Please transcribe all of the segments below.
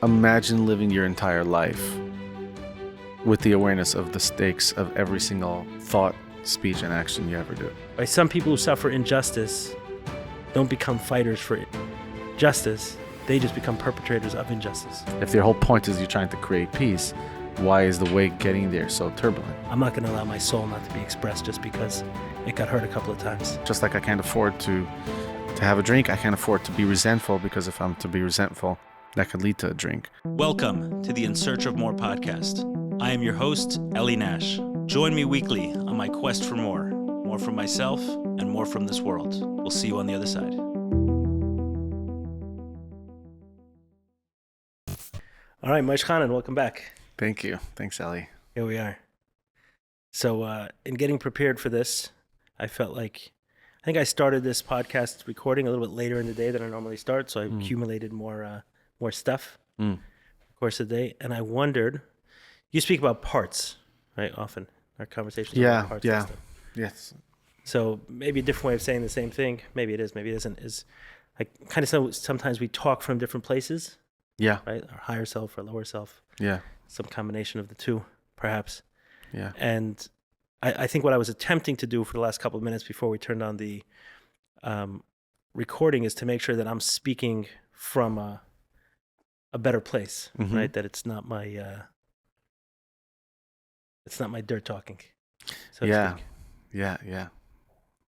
imagine living your entire life with the awareness of the stakes of every single thought, speech, and action you ever do. Right? Some people who suffer injustice don't become fighters for justice. They just become perpetrators of injustice. If their whole point is you're trying to create peace, why is the way getting there so turbulent? I'm not going to allow my soul not to be expressed just because it got hurt a couple of times. Just like I can't afford to have a drink, I can't afford to be resentful, because if I'm to be resentful, that could lead to a drink. Welcome to the In Search of More podcast. I am your host, Nash. Join me weekly on my quest for more from myself and more from this world. We'll see you on the other side. All right, Moishe Chanin, welcome back. Thank you. Thanks, Ellie. Here we are. So in getting prepared for this, I think I started this podcast recording a little bit later in the day than I normally start, so I accumulated more stuff in the course of the day. And I wondered, you speak about parts, right, often, our conversations about parts and stuff. Yes. So maybe a different way of saying the same thing, maybe it is, maybe it isn't, is like kind of sometimes we talk from different places. Yeah. Right? Our higher self, our lower self. Yeah. Some combination of the two, perhaps. Yeah. And I think what I was attempting to do for the last couple of minutes before we turned on the recording is to make sure that I'm speaking from a better place, right? That it's not my dirt talking. So to speak. Yeah.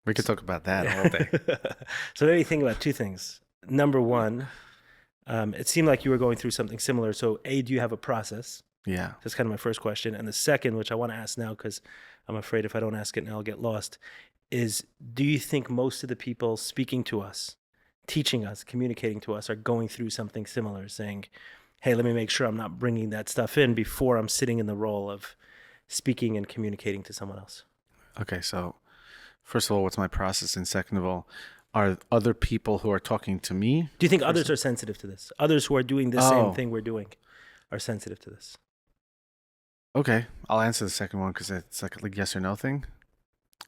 We could talk about that all day. So maybe think about two things. Number one, it seemed like you were going through something similar. So A, do you have a process? Yeah. That's kind of my first question. And the second, which I want to ask now, because I'm afraid if I don't ask it now, I'll get lost, is do you think most of the people speaking to us, teaching us, communicating to us are going through something similar, saying, hey, let me make sure I'm not bringing that stuff in before I'm sitting in the role of speaking and communicating to someone else? Okay, so first of all, what's my process? And second of all, are other people who are talking to me? Do you think others are sensitive to this? Others who are doing the same thing we're doing are sensitive to this? Okay, I'll answer the second one because it's like a yes or no thing.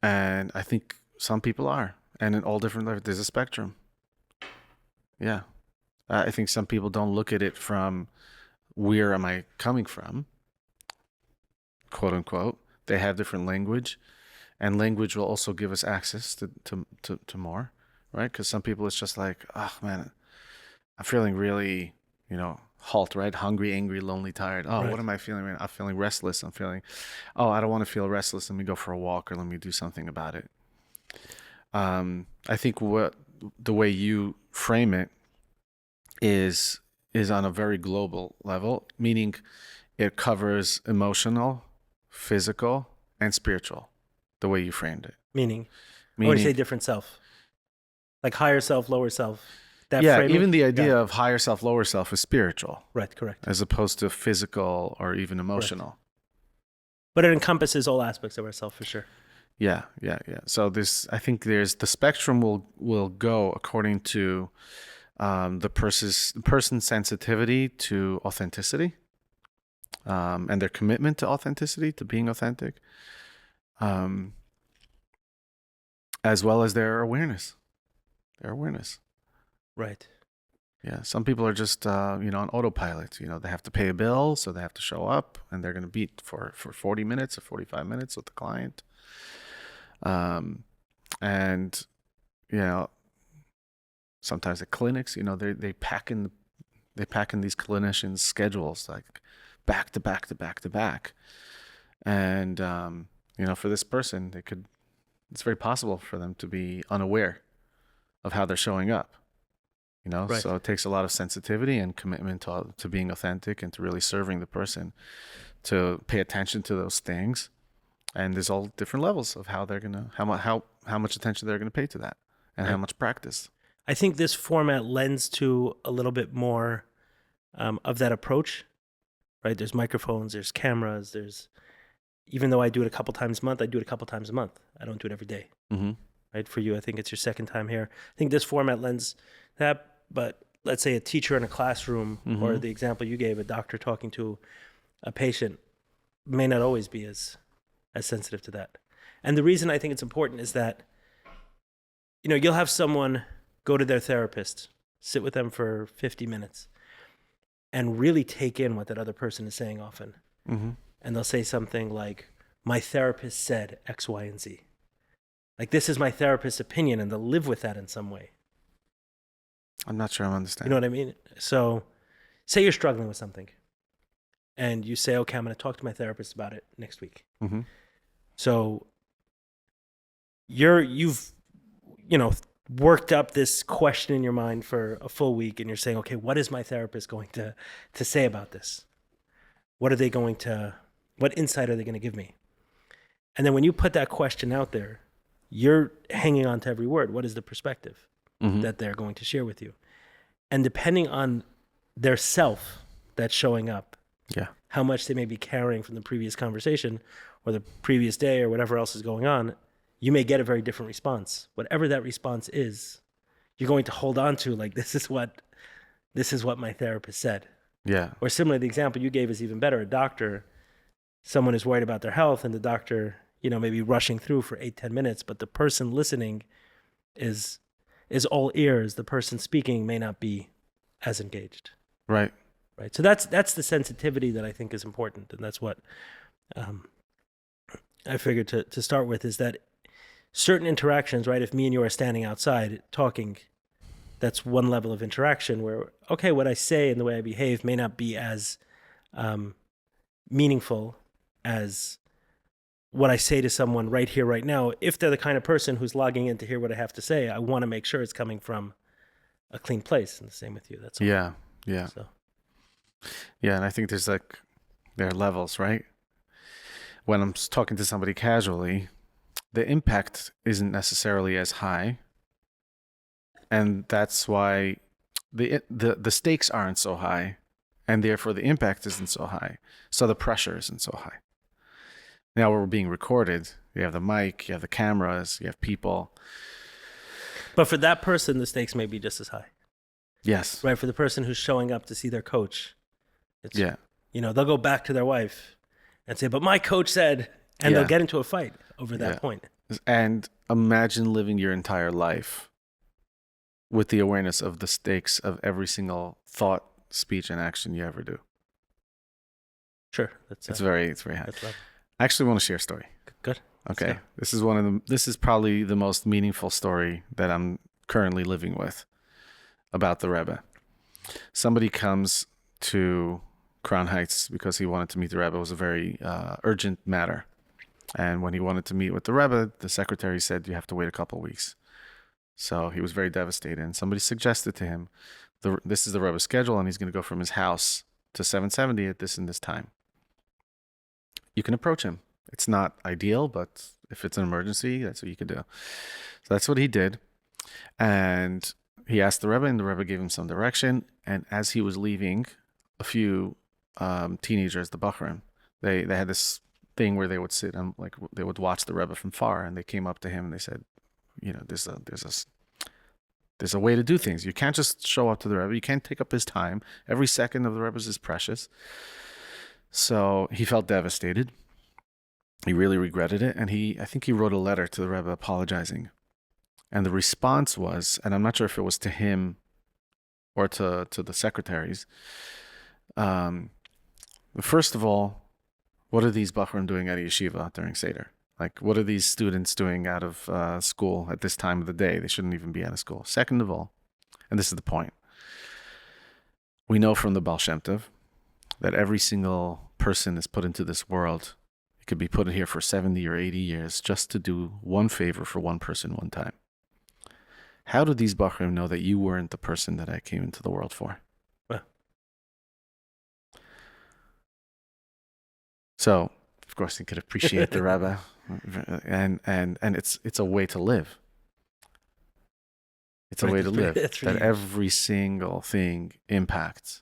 And I think some people are. And in all different levels, there's a spectrum. Yeah. I think some people don't look at it from where am I coming from, quote unquote. They have different language. And language will also give us access to more, right? Because some people, it's just like, oh, man, I'm feeling really, halt, right? Hungry, angry, lonely, tired. Oh, right. What am I feeling right now? I'm feeling restless. I don't want to feel restless. Let me go for a walk or let me do something about it. I think the way you frame it is on a very global level, meaning it covers emotional, physical, and spiritual, the way you framed it. Meaning when you say different self, like higher self, lower self. Framing, even the idea of higher self, lower self is spiritual. Right, correct. As opposed to physical or even emotional. Correct. But it encompasses all aspects of ourself for sure. Yeah. So I think the spectrum will go according to the person's sensitivity to authenticity, and their commitment to authenticity, to being authentic, as well as their awareness. Right. Yeah. Some people are just, on autopilot. They have to pay a bill, so they have to show up, and they're going to be for 40 minutes or 45 minutes with the client. And sometimes at clinics, they pack in these clinicians' schedules like back to back to back to back, and for this person, it's very possible for them to be unaware of how they're showing up. Right. So it takes a lot of sensitivity and commitment to being authentic and to really serving the person, to pay attention to those things. And there's all different levels of how they're how much attention they're gonna pay to that, and how much practice. I think this format lends to a little bit more of that approach, right? There's microphones, there's cameras, even though I do it a couple times a month, I do it a couple times a month. I don't do it every day. Mm-hmm. Right? For you, I think it's your second time here. I think this format lends that, but let's say a teacher in a classroom, or the example you gave, a doctor talking to a patient, may not always be as sensitive to that. And the reason I think it's important is that, you'll have someone go to their therapist, sit with them for 50 minutes. and really take in what that other person is saying often. Mm-hmm. And they'll say something like, my therapist said X, Y, and Z. Like, this is my therapist's opinion, and they'll live with that in some way. I'm not sure I'm You understanding. know what I mean? So say you're struggling with something and you say, okay, I'm going to talk to my therapist about it next week. Mm-hmm. So you've worked up this question in your mind for a full week, and you're saying, okay, what is my therapist going to say about this? What insight are they going to give me? And then when you put that question out there, you're hanging on to every word. What is the perspective Mm-hmm. that they're going to share with you? And depending on their self that's showing up, Yeah. how much they may be carrying from the previous conversation or the previous day or whatever else is going on, you may get a very different response. Whatever that response is, you're going to hold on to, like, this is what my therapist said. Yeah. Or similarly, the example you gave is even better. A doctor, someone is worried about their health, and the doctor, may be rushing through for 8-10 minutes, but the person listening is all ears. The person speaking may not be as engaged. Right. Right. So that's the sensitivity that I think is important. And that's what I figured to start with, is that certain interactions, right? If me and you are standing outside talking, that's one level of interaction where, okay, what I say and the way I behave may not be as meaningful as what I say to someone right here, right now. If they're the kind of person who's logging in to hear what I have to say, I want to make sure it's coming from a clean place. And the same with you. That's all. Yeah. Yeah. So. Yeah. And I think there are levels, right? When I'm talking to somebody casually, the impact isn't necessarily as high. And that's why the stakes aren't so high, and therefore the impact isn't so high. So the pressure isn't so high. Now we're being recorded. You have the mic, you have the cameras, you have people. But for that person, the stakes may be just as high. Yes. Right. For the person who's showing up to see their coach, Yeah. they'll go back to their wife and say, but my coach said, and Yeah. they'll get into a fight over that point. And imagine living your entire life with the awareness of the stakes of every single thought, speech, and action you ever do. Sure. It's very high. That's love. I actually want to share a story. Good. Okay. This is probably the most meaningful story that I'm currently living with about the Rebbe. Somebody comes to Crown Heights because he wanted to meet the Rebbe. It was a very urgent matter. And when he wanted to meet with the Rebbe, the secretary said, you have to wait a couple of weeks. So he was very devastated. And somebody suggested to him, this is the Rebbe's schedule, and he's going to go from his house to 770 at this and this time. You can approach him. It's not ideal, but if it's an emergency, that's what you could do. So that's what he did. And he asked the Rebbe, and the Rebbe gave him some direction. And as he was leaving, a few teenagers, the Bachrim, they had this thing where they would sit and they would watch the Rebbe from far, and they came up to him and they said, there's a way to do things. You can't just show up to the Rebbe. You can't take up his time. Every second of the Rebbe's is precious. So he felt devastated. He really regretted it. And I think he wrote a letter to the Rebbe apologizing. And the response was, and I'm not sure if it was to him or to the secretaries. First of all, what are these Bachrim doing at a yeshiva during Seder? Like, what are these students doing out of school at this time of the day? They shouldn't even be out of school. Second of all, and this is the point, we know from the Baal Shem Tov that every single person is put into this world. It could be put here for 70 or 80 years just to do one favor for one person one time. How do these Bachrim know that you weren't the person that I came into the world for? Well. So, of course, you could appreciate the Rebbe, and it's a way to live. It's a way to live That's really that every single thing impacts.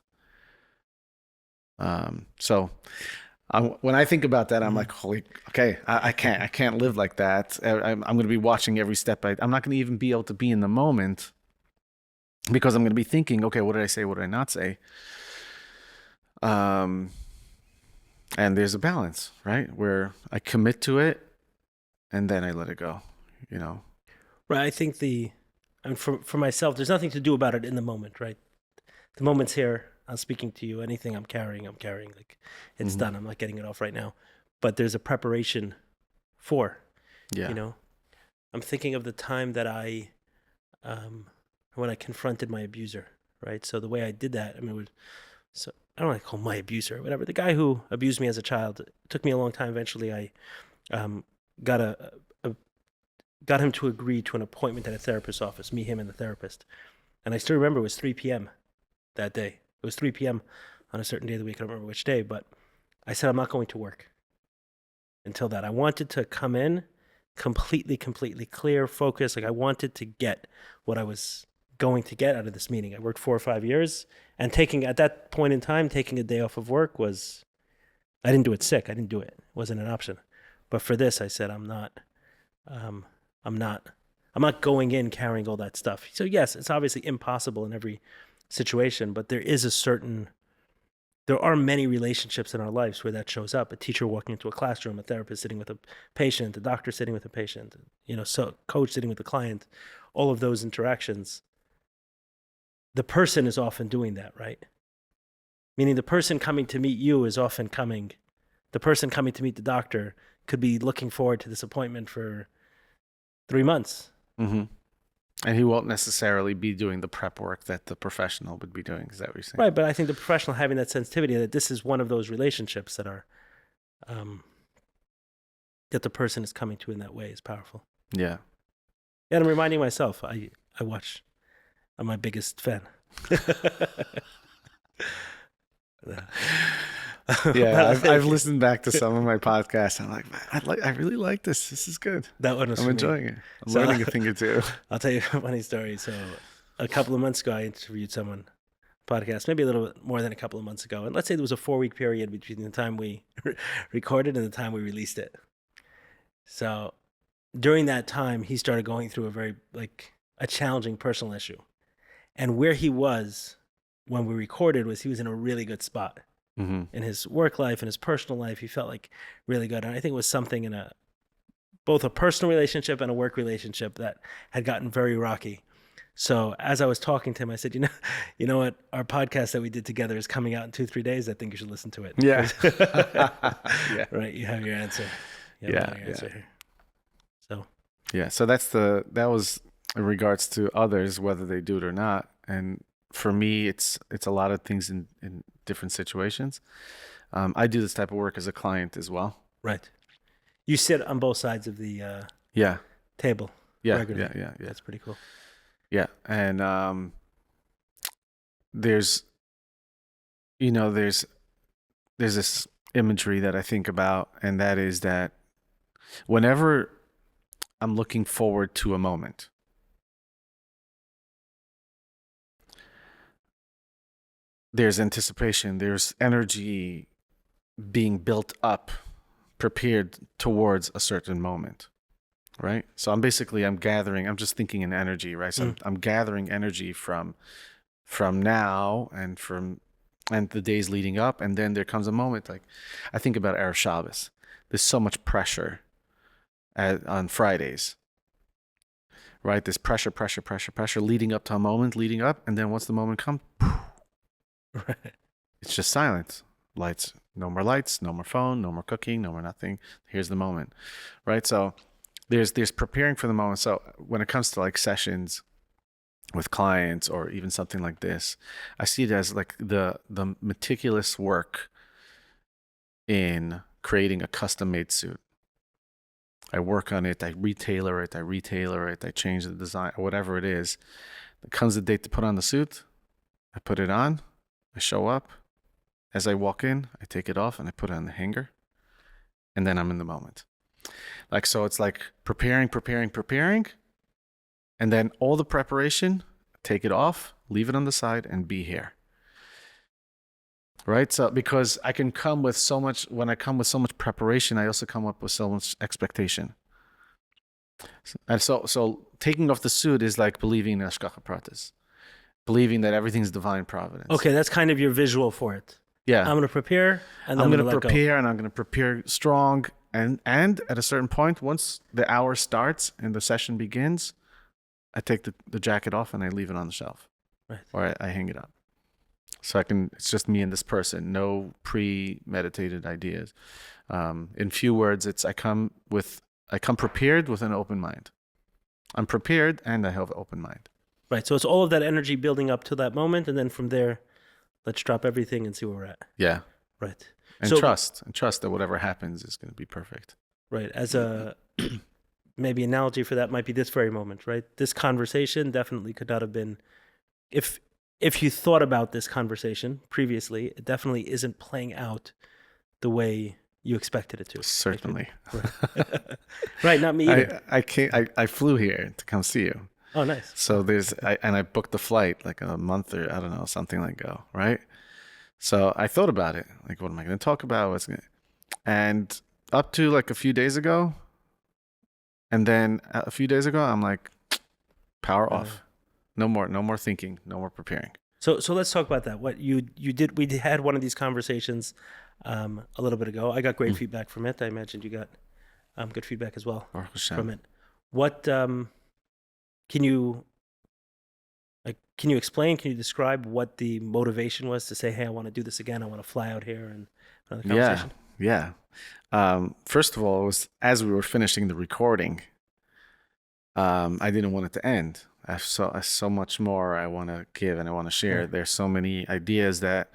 So when I think about that, I'm like, holy, okay, I can't live like that. I'm going to be watching every step. I'm not going to even be able to be in the moment because I'm going to be thinking, okay, what did I say? What did I not say? And there's a balance, right? Where I commit to it and then I let it go, Right. I think for myself, there's nothing to do about it in the moment, right? The moment's here. I'm speaking to you. Anything I'm carrying. Like, it's Mhm. done. I'm not getting it off right now. But there's a preparation for, Yeah. you know. I'm thinking of the time that when I confronted my abuser, right? So the way I did that, I mean, so I don't want to call my abuser, whatever. The guy who abused me as a child, it took me a long time. Eventually, I got got him to agree to an appointment at a therapist's office, me, him, and the therapist. And I still remember it was 3 p.m. that day. It was 3 p.m. on a certain day of the week. I don't remember which day, but I said, I'm not going to work until that. I wanted to come in completely clear, focused. Like, I wanted to get what I was going to get out of this meeting. I worked 4 or 5 years, and at that point in time, taking a day off of work I didn't do it sick. I didn't do it. It wasn't an option. But for this, I said, I'm not going in carrying all that stuff. So yes, it's obviously impossible in every situation, but there are many relationships in our lives where that shows up. A teacher walking into a classroom, a therapist sitting with a patient, a doctor sitting with a patient, so coach sitting with a client, all of those interactions. The person is often doing that, right? Meaning the person coming to meet you is often the person coming to meet the doctor could be looking forward to this appointment for 3 months. Mm-hmm. And he won't necessarily be doing the prep work that the professional would be doing. Is that what you're saying? Right, but I think the professional having that sensitivity that this is one of those relationships that are that the person is coming to in that way is powerful. Yeah. And I'm reminding myself, I watch. I'm my biggest fan. Yeah, I've listened back to some of my podcasts. I'm like, man, I really like this. This is good. That one was I'm for me. enjoying it. I'm learning a thing or two. I'll tell you a funny story. So a couple of months ago, I interviewed someone, podcast, maybe a little bit more than a couple of months ago. And let's say there was a 4-week period between the time we recorded and the time we released it. So during that time, he started going through a challenging personal issue. And where he was when we recorded was he was in a really good spot. Mm-hmm. In his work life and his personal life, he felt like really good. And I think it was something in both a personal relationship and a work relationship that had gotten very rocky. So as I was talking to him, I said, you know what? Our podcast that we did together is coming out in 2-3 days. I think you should listen to it. Yeah. Yeah. Right. You have your answer. Your answer here. So. Yeah. So that was in regards to others, whether they do it or not. And for me, it's a lot of things in different situations. I do this type of work as a client as well. Right. You sit on both sides of the table. Yeah. Regularly. Yeah. That's pretty cool. Yeah. And there's this imagery that I think about, and that is that whenever I'm looking forward to a moment, there's anticipation, there's energy being built up, prepared towards a certain moment, right? So I'm just thinking in energy, right? So I'm gathering energy from now and the days leading up, and then there comes a moment, like I think about Erev Shabbos. There's so much pressure on Fridays, right? There's pressure leading up to a moment, and then once the moment comes, Right. it's just silence. Lights, no more phone, no more cooking, no more nothing. Here's the moment, right? So there's preparing for the moment. So when it comes to like sessions with clients or even something like this, I see it as like the meticulous work in creating a custom-made suit. I work on it, I retailer it, I change the design, or whatever it is. It comes the date to put on the suit, I put it on, I show up. As I walk in, I take it off and I put it on the hanger, and then I'm in the moment. Like, so it's like preparing, and then all the preparation, take it off, leave it on the side, and be here. Right? So because I can come with so much, when I come with so much preparation, I also come up with so much expectation. And so taking off the suit is like believing in Hashgacha Pratis, believing that everything's divine providence. Okay, that's kind of your visual for it. Yeah. I'm going to prepare, and then I'm going to let prepare, go. and I'm going to prepare strong. And at a certain point, once the hour starts and the session begins, I take the jacket off and I leave it on the shelf. Right. Or I hang it up. So it's just me and this person, no premeditated ideas. In few words, I come prepared with an open mind. I'm prepared and I have an open mind. Right. So it's all of that energy building up to that moment, and then from there, let's drop everything and see where we're at. Yeah. Right. And trust that whatever happens is going to be perfect. Right. As a maybe analogy for that might be this very moment, right? This conversation definitely could not have been, if you thought about this conversation previously, it definitely isn't playing out the way you expected it to. Certainly. Right. Right, not me either. I flew here to come see you. Oh, nice. So I booked the flight like a month or I don't know, something like ago, right? So I thought about it. Like, what am I going to talk about? And up to like a few days ago, and then a few days ago, I'm like, power off. No more thinking, no more preparing. So let's talk about that. What you did, we had one of these conversations a little bit ago. I got great feedback from it. I imagined you got good feedback as well from it. What can you explain? Can you describe what the motivation was to say, "Hey, I want to do this again. I want to fly out here and another conversation"? Yeah. First of all, it was as we were finishing the recording. I didn't want it to end. I have so much more I want to give and I want to share. Yeah. There's so many ideas that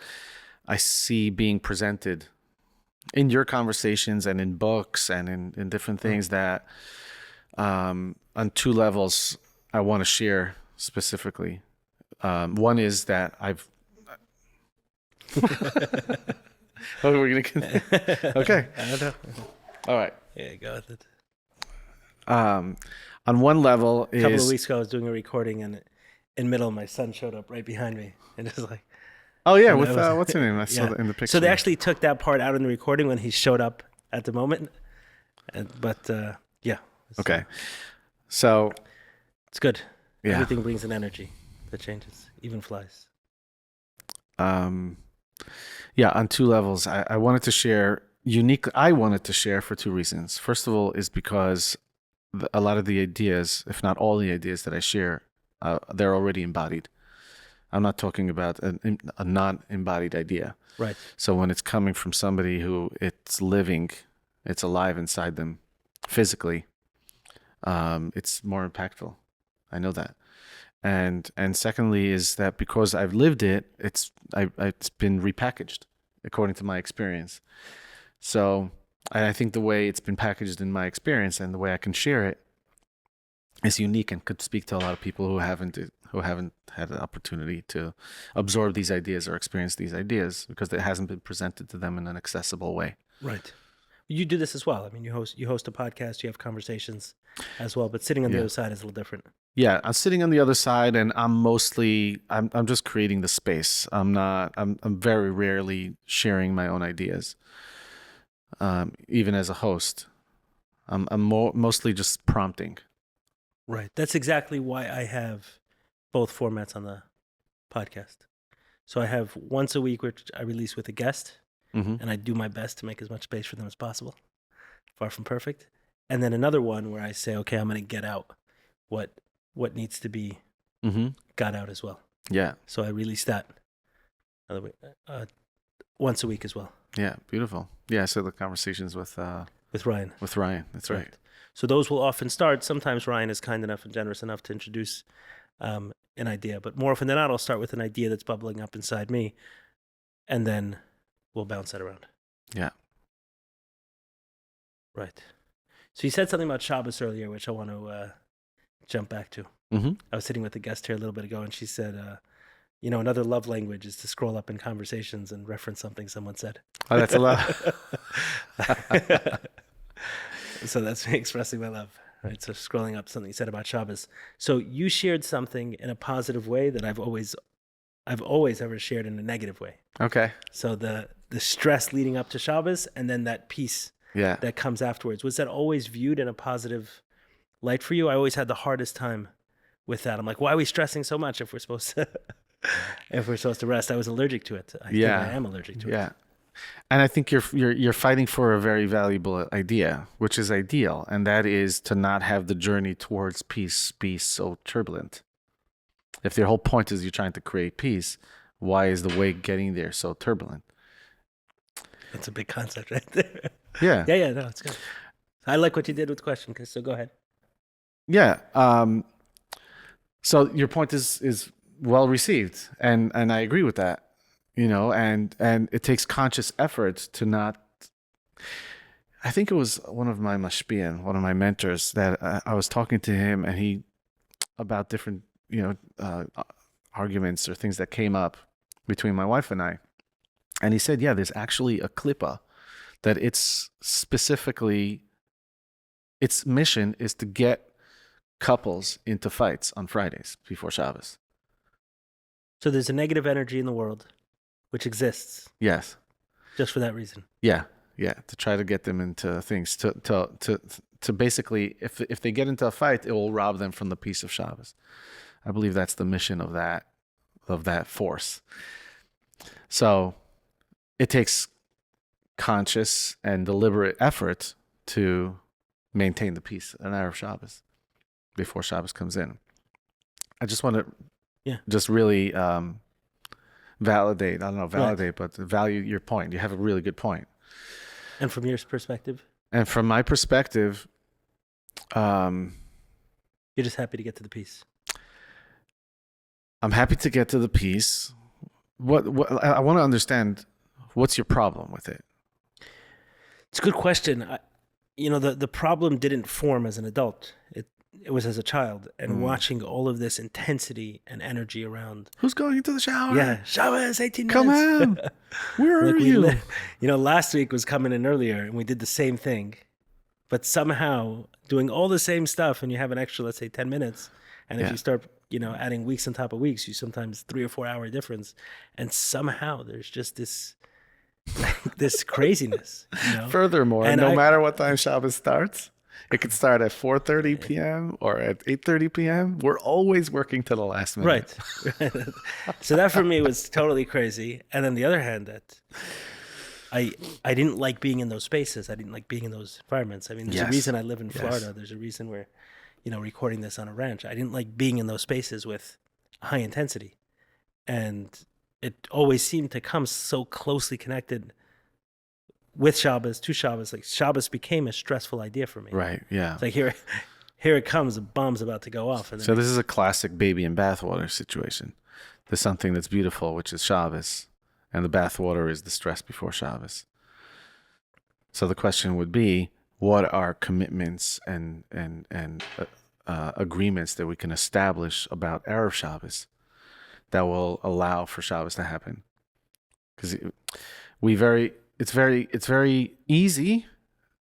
I see being presented in your conversations and in books and in different things that on two levels I want to share specifically. One is that I've... Oh, we're going to... Okay. I don't know. All right. Yeah, go with it. On one level A couple of weeks ago, I was doing a recording, and in the middle, my son showed up right behind me, and it was like, oh yeah, with what's her name? I saw that in the picture. So they actually took that part out in the recording when he showed up at the moment, but yeah. Okay, so it's good. Yeah, everything brings an energy that changes, even flies. Yeah, on two levels, I wanted to share uniquely. I wanted to share for two reasons. First of all, is because a lot of the ideas, if not all the ideas that I share, they're already embodied. I'm not talking about a non-embodied idea. Right. So when it's coming from somebody who it's living, it's alive inside them physically, it's more impactful. I know that. And secondly is that because I've lived it, it's been repackaged according to my experience. So I think the way it's been packaged in my experience and the way I can share it is unique and could speak to a lot of people who haven't had an opportunity to absorb these ideas or experience these ideas because it hasn't been presented to them in an accessible way. Right. You do this as well. I mean, you host a podcast, you have conversations as well, but sitting on the other side is a little different. Yeah, I'm sitting on the other side, and I'm just creating the space. I'm very rarely sharing my own ideas. Even as a host, I'm mostly just prompting. Right. That's exactly why I have both formats on the podcast. So I have once a week, which I release with a guest, and I do my best to make as much space for them as possible. Far from perfect. And then another one where I say, okay, I'm going to get out what needs to be got out as well. Yeah. So I release that once a week as well. Yeah, beautiful. Yeah, so the conversations with Ryan. With Ryan, that's right. So those will often start. Sometimes Ryan is kind enough and generous enough to introduce an idea, but more often than not, I'll start with an idea that's bubbling up inside me, and then we'll bounce that around. Yeah. Right. So you said something about Shabbos earlier, which I want to jump back to. I was sitting with a guest here a little bit ago, and she said, another love language is to scroll up in conversations and reference something someone said. Oh, that's a lot. So that's me expressing my love, right? So scrolling up something you said about Shabbos. So you shared something in a positive way that I've always ever shared in a negative way. Okay. So the stress leading up to Shabbos and then that peace that comes afterwards. Was that always viewed in a positive light for you? I always had the hardest time with that. I'm like, why are we stressing so much if we're supposed to rest? I was allergic to it. I think I am allergic to it. Yeah. And I think you're fighting for a very valuable idea, which is ideal, and that is to not have the journey towards peace be so turbulent. If the whole point is you're trying to create peace, Why is the way getting there so turbulent? That's a big concept right there. Yeah. Yeah, no, it's good. I like what you did with the question, so go ahead. Yeah. So your point is well received, and I agree with that. And it takes conscious effort to not. I think it was one of my mashpiyim, one of my mentors, that I was talking to him, and he about different arguments or things that came up between my wife and I, and he said, yeah, there's actually a klippa that its mission is to get couples into fights on Fridays before Shabbos. So there's a negative energy in the world, which exists Yes. just for that reason. Yeah. To try to get them into things to basically, if they get into a fight, it will rob them from the peace of Shabbos. I believe that's the mission of that force. So it takes conscious and deliberate effort to maintain the peace on Erev Shabbos before Shabbos comes in. I just want to just really validate, but value your point. You have a really good point. And from your perspective? And from my perspective, you're just happy to get to the peace. I'm happy to get to the peace. What I want to understand, what's your problem with it? It's a good question. The problem didn't form as an adult. It was as a child, and watching all of this intensity and energy around. Who's going into the shower? Yeah, Shabbos, 18 minutes. Come on. Where are you? Last week was coming in earlier, and we did the same thing. But somehow, doing all the same stuff, and you have an extra, let's say, 10 minutes. And if you start, adding weeks on top of weeks, you sometimes 3 or 4 hour difference. And somehow there's just this craziness. Furthermore, and no matter what time Shabbos starts, it could start at 4:30 p.m. or at 8:30 p.m. We're always working to the last minute. Right. So that for me was totally crazy. And on the other hand, that I didn't like being in those spaces. I didn't like being in those environments. I mean, there's a reason I live in Florida. Yes. There's a reason we're, recording this on a ranch. I didn't like being in those spaces with high intensity. And it always seemed to come so closely connected with Shabbos, to Shabbos. Like Shabbos became a stressful idea for me. Right, yeah. It's like here it comes, the bomb's about to go off. And so this is a classic baby in bathwater situation. There's something that's beautiful, which is Shabbos, and the bathwater is the stress before Shabbos. So the question would be, what are commitments and agreements that we can establish about Erev Shabbos that will allow for Shabbos to happen? Because it's very easy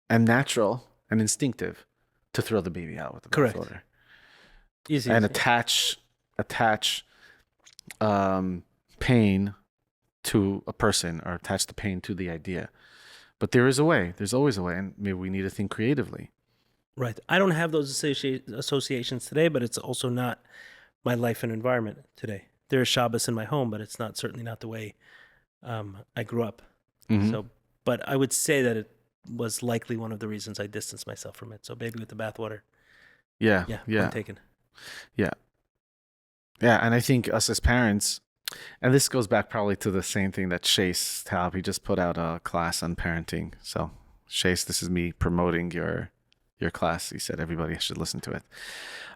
and natural and instinctive to throw the baby out with the bathwater. Easy. And attach pain to a person, or attach the pain to the idea. But there is a way. There's always a way, and maybe we need to think creatively. Right. I don't have those associations today, but it's also not my life and environment today. There is Shabbos in my home, but it's certainly not the way I grew up. Mm-hmm. So, but I would say that it was likely one of the reasons I distanced myself from it. So, baby with the bathwater. Yeah. Point taken. Yeah. And I think us as parents, and this goes back probably to the same thing that Chase Taub, he just put out a class on parenting. So, Chase, this is me promoting your class. He said everybody should listen to it.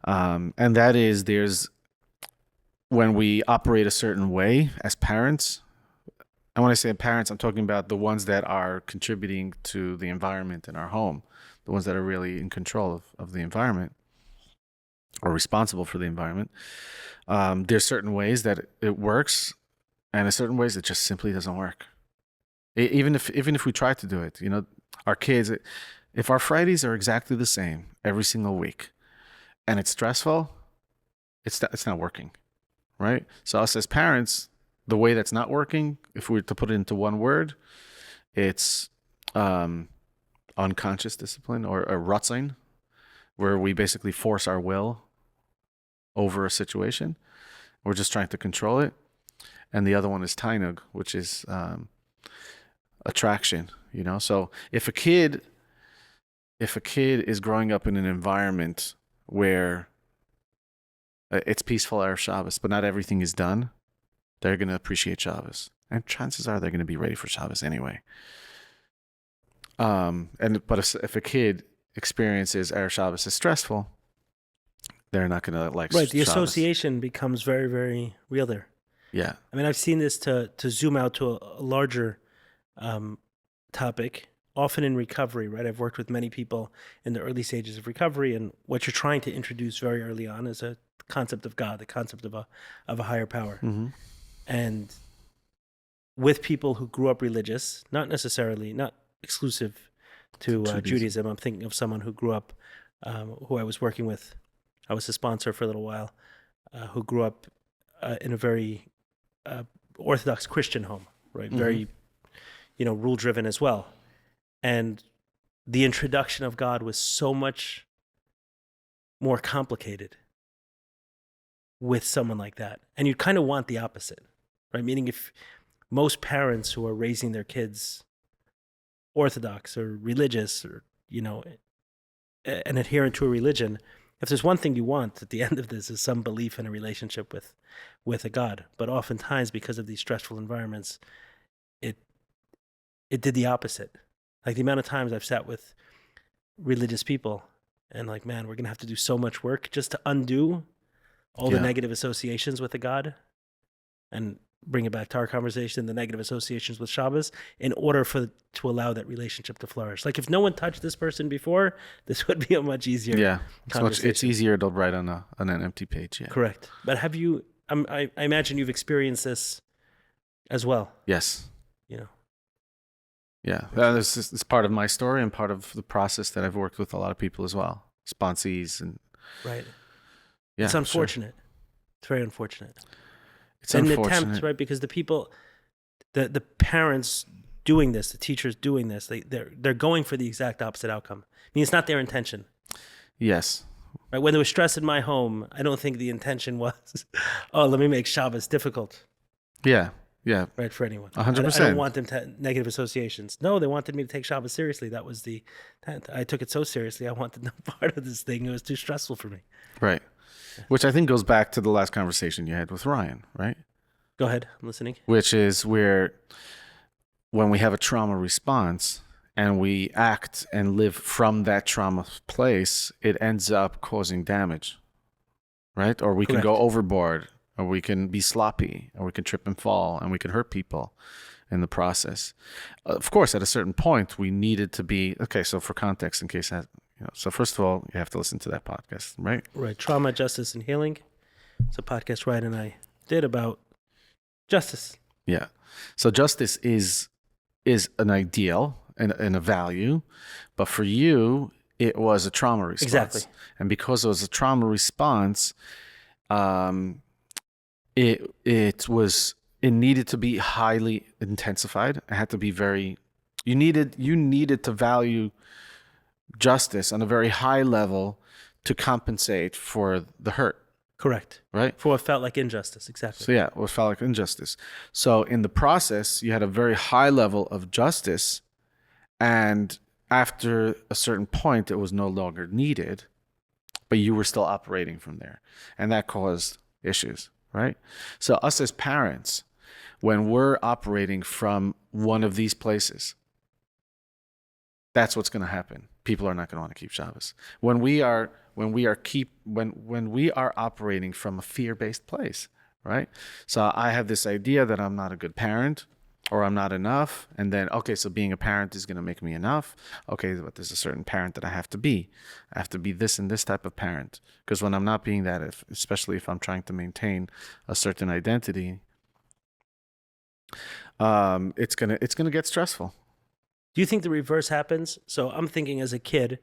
And that is, when we operate a certain way as parents, and when I say parents, I'm talking about the ones that are contributing to the environment in our home, the ones that are really in control of the environment or responsible for the environment. There's certain ways that it works, and there's certain ways it just simply doesn't work. Even if we try to do it, our kids, if our Fridays are exactly the same every single week, and it's stressful, it's not working, right? So us as parents, the way that's not working, if we were to put it into one word, it's unconscious discipline, or rutzing, where we basically force our will over a situation. We're just trying to control it. And the other one is tainug, which is attraction. So if a kid is growing up in an environment where it's peaceful Erev Shabbos, but not everything is done, they're going to appreciate Shabbos. And chances are they're going to be ready for Shabbos anyway. But if a kid experiences Erev Shabbos as stressful, they're not going to like Right. The Shabbos. association becomes very, very real there. Yeah. I mean, I've seen this to zoom out to a larger topic, often in recovery, right? I've worked with many people in the early stages of recovery, and what you're trying to introduce very early on is a concept of God, the concept of a higher power. Mm-hmm. And with people who grew up religious, not exclusive to Judaism. I'm thinking of someone who grew up, who I was working with. I was a sponsor for a little while, who grew up in a very Orthodox Christian home, right? Mm-hmm. Very, rule driven as well. And the introduction of God was so much more complicated with someone like that. And you kind of want the opposite, right? Meaning if most parents who are raising their kids Orthodox or religious or, an adherent to a religion, if there's one thing you want at the end of this is some belief in a relationship with a God. But oftentimes, because of these stressful environments, it did the opposite. Like the amount of times I've sat with religious people and like, man, we're going to have to do so much work just to undo all the negative associations with a God and bring it back to our conversation, the negative associations with Shabbos, in order to allow that relationship to flourish. Like if no one touched this person before, this would be a much easier conversation. It's easier to write on an empty page. Yeah. Correct. But have you, I imagine you've experienced this as well. Yes. Yeah, this is part of my story and part of the process that I've worked with a lot of people as well, sponsees and right. Yeah, it's unfortunate. Sure. It's very unfortunate. It's an unfortunate, attempt, right? Because the people, the parents doing this, the teachers doing this, they're going for the exact opposite outcome. I mean, it's not their intention. Yes. Right. When there was stress in my home, I don't think the intention was, oh, let me make Shabbos difficult. Yeah. Yeah. Right, for anyone. 100%. I don't want them to have negative associations. No, they wanted me to take Shabbos seriously. That was I took it so seriously. I wanted no part of this thing. It was too stressful for me. Right. Yeah. Which I think goes back to the last conversation you had with Ryan, right? Go ahead. I'm listening. Which is where when we have a trauma response and we act and live from that trauma place, it ends up causing damage, right? Or we can go overboard. Or we can be sloppy, or we can trip and fall, and we can hurt people in the process. Of course, at a certain point, we needed to be, okay, so for context, in case that, so first of all, you have to listen to that podcast, right? Right. Trauma, Justice, and Healing. It's a podcast Ryan and I did about justice. Yeah. So justice is an ideal and a value, but for you, it was a trauma response. Exactly. And because it was a trauma response, it needed to be highly intensified. It had to be you needed to value justice on a very high level to compensate for the hurt. Correct. Right? For what felt like injustice, exactly. So yeah, what felt like injustice. So in the process, you had a very high level of justice, and after a certain point, it was no longer needed, but you were still operating from there. And that caused issues. Right? So us as parents, when we're operating from one of these places, that's what's going to happen. People are not going to want to keep Shabbos. When we are operating from a fear-based place, right? So I have this idea that I'm not a good parent or I'm not enough. And then, okay, so being a parent is going to make me enough. Okay, but there's a certain parent that I have to be. I have to be this and this type of parent. Because when I'm not being that, especially if I'm trying to maintain a certain identity, it's gonna get stressful. Do you think the reverse happens? So I'm thinking as a kid,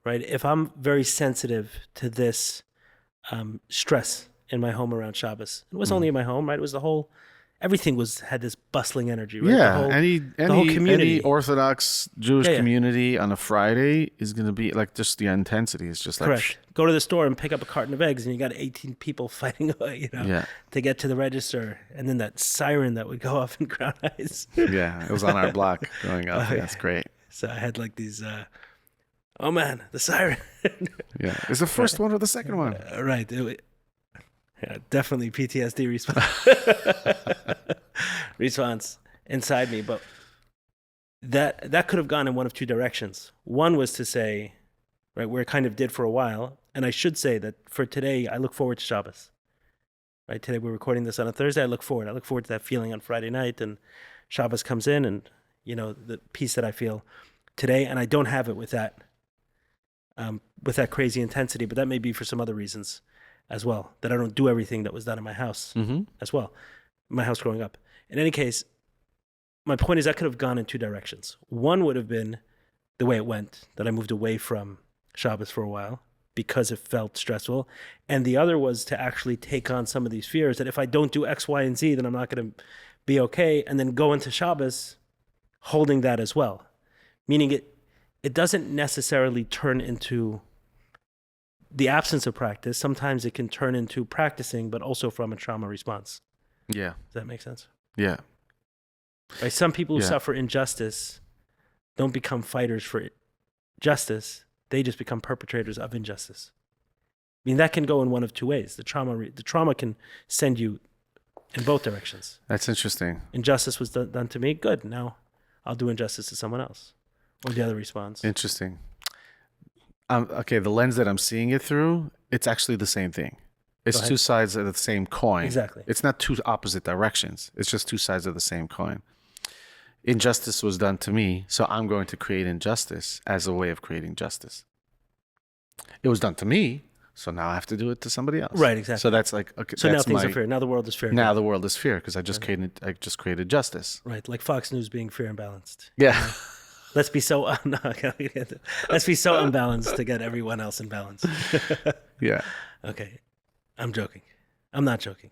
right? If I'm very sensitive to this stress in my home around Shabbos, it wasn't only in my home, right? It was everything had this bustling energy, right? Yeah, the whole community. Any Orthodox Jewish community on a Friday is going to be like just the intensity is just like correct. Go to the store and pick up a carton of eggs, and you got 18 people fighting, to get to the register, and then that siren that would go off in Crown Heights. Yeah, it was on our block growing up. That's great. So I had like these. Oh man, the siren. Yeah, is the first one or the second one? Right. Yeah, definitely PTSD response inside me. But that could have gone in one of two directions. One was to say, right, where it kind of did for a while. And I should say that for today, I look forward to Shabbos. Right, today we're recording this on a Thursday. I look forward to that feeling on Friday night, and Shabbos comes in, and the peace that I feel today, and I don't have it with that crazy intensity. But that may be for some other reasons as well. That I don't do everything that was done in my house as well, my house growing up. In any case, my point is that could have gone in two directions. One would have been the way it went, that I moved away from Shabbos for a while because it felt stressful. And the other was to actually take on some of these fears that if I don't do X, Y, and Z, then I'm not going to be okay. And then go into Shabbos holding that as well. Meaning it doesn't necessarily turn into the absence of practice. Sometimes it can turn into practicing, but also from a trauma response. Yeah. Does that make sense? Yeah. Right? Some people who suffer injustice don't become fighters for justice. They just become perpetrators of injustice. I mean, that can go in one of two ways. The trauma can send you in both directions. That's interesting. Injustice was done to me. Good. Now I'll do injustice to someone else. Or the other response. Interesting. Okay, the lens that I'm seeing it through, it's actually the same thing. It's two sides of the same coin. Exactly. It's not two opposite directions. It's just two sides of the same coin. Injustice was done to me, so I'm going to create injustice as a way of creating justice. It was done to me, so now I have to do it to somebody else. Right, exactly. So that's like, okay. So that's now things are fair. Now the world is fair. Now the world is fair because I just created justice. Right, like Fox News being fair and balanced. Yeah. Let's be so let's be so unbalanced to get everyone else in balance. Yeah. Okay. I'm joking. I'm not joking.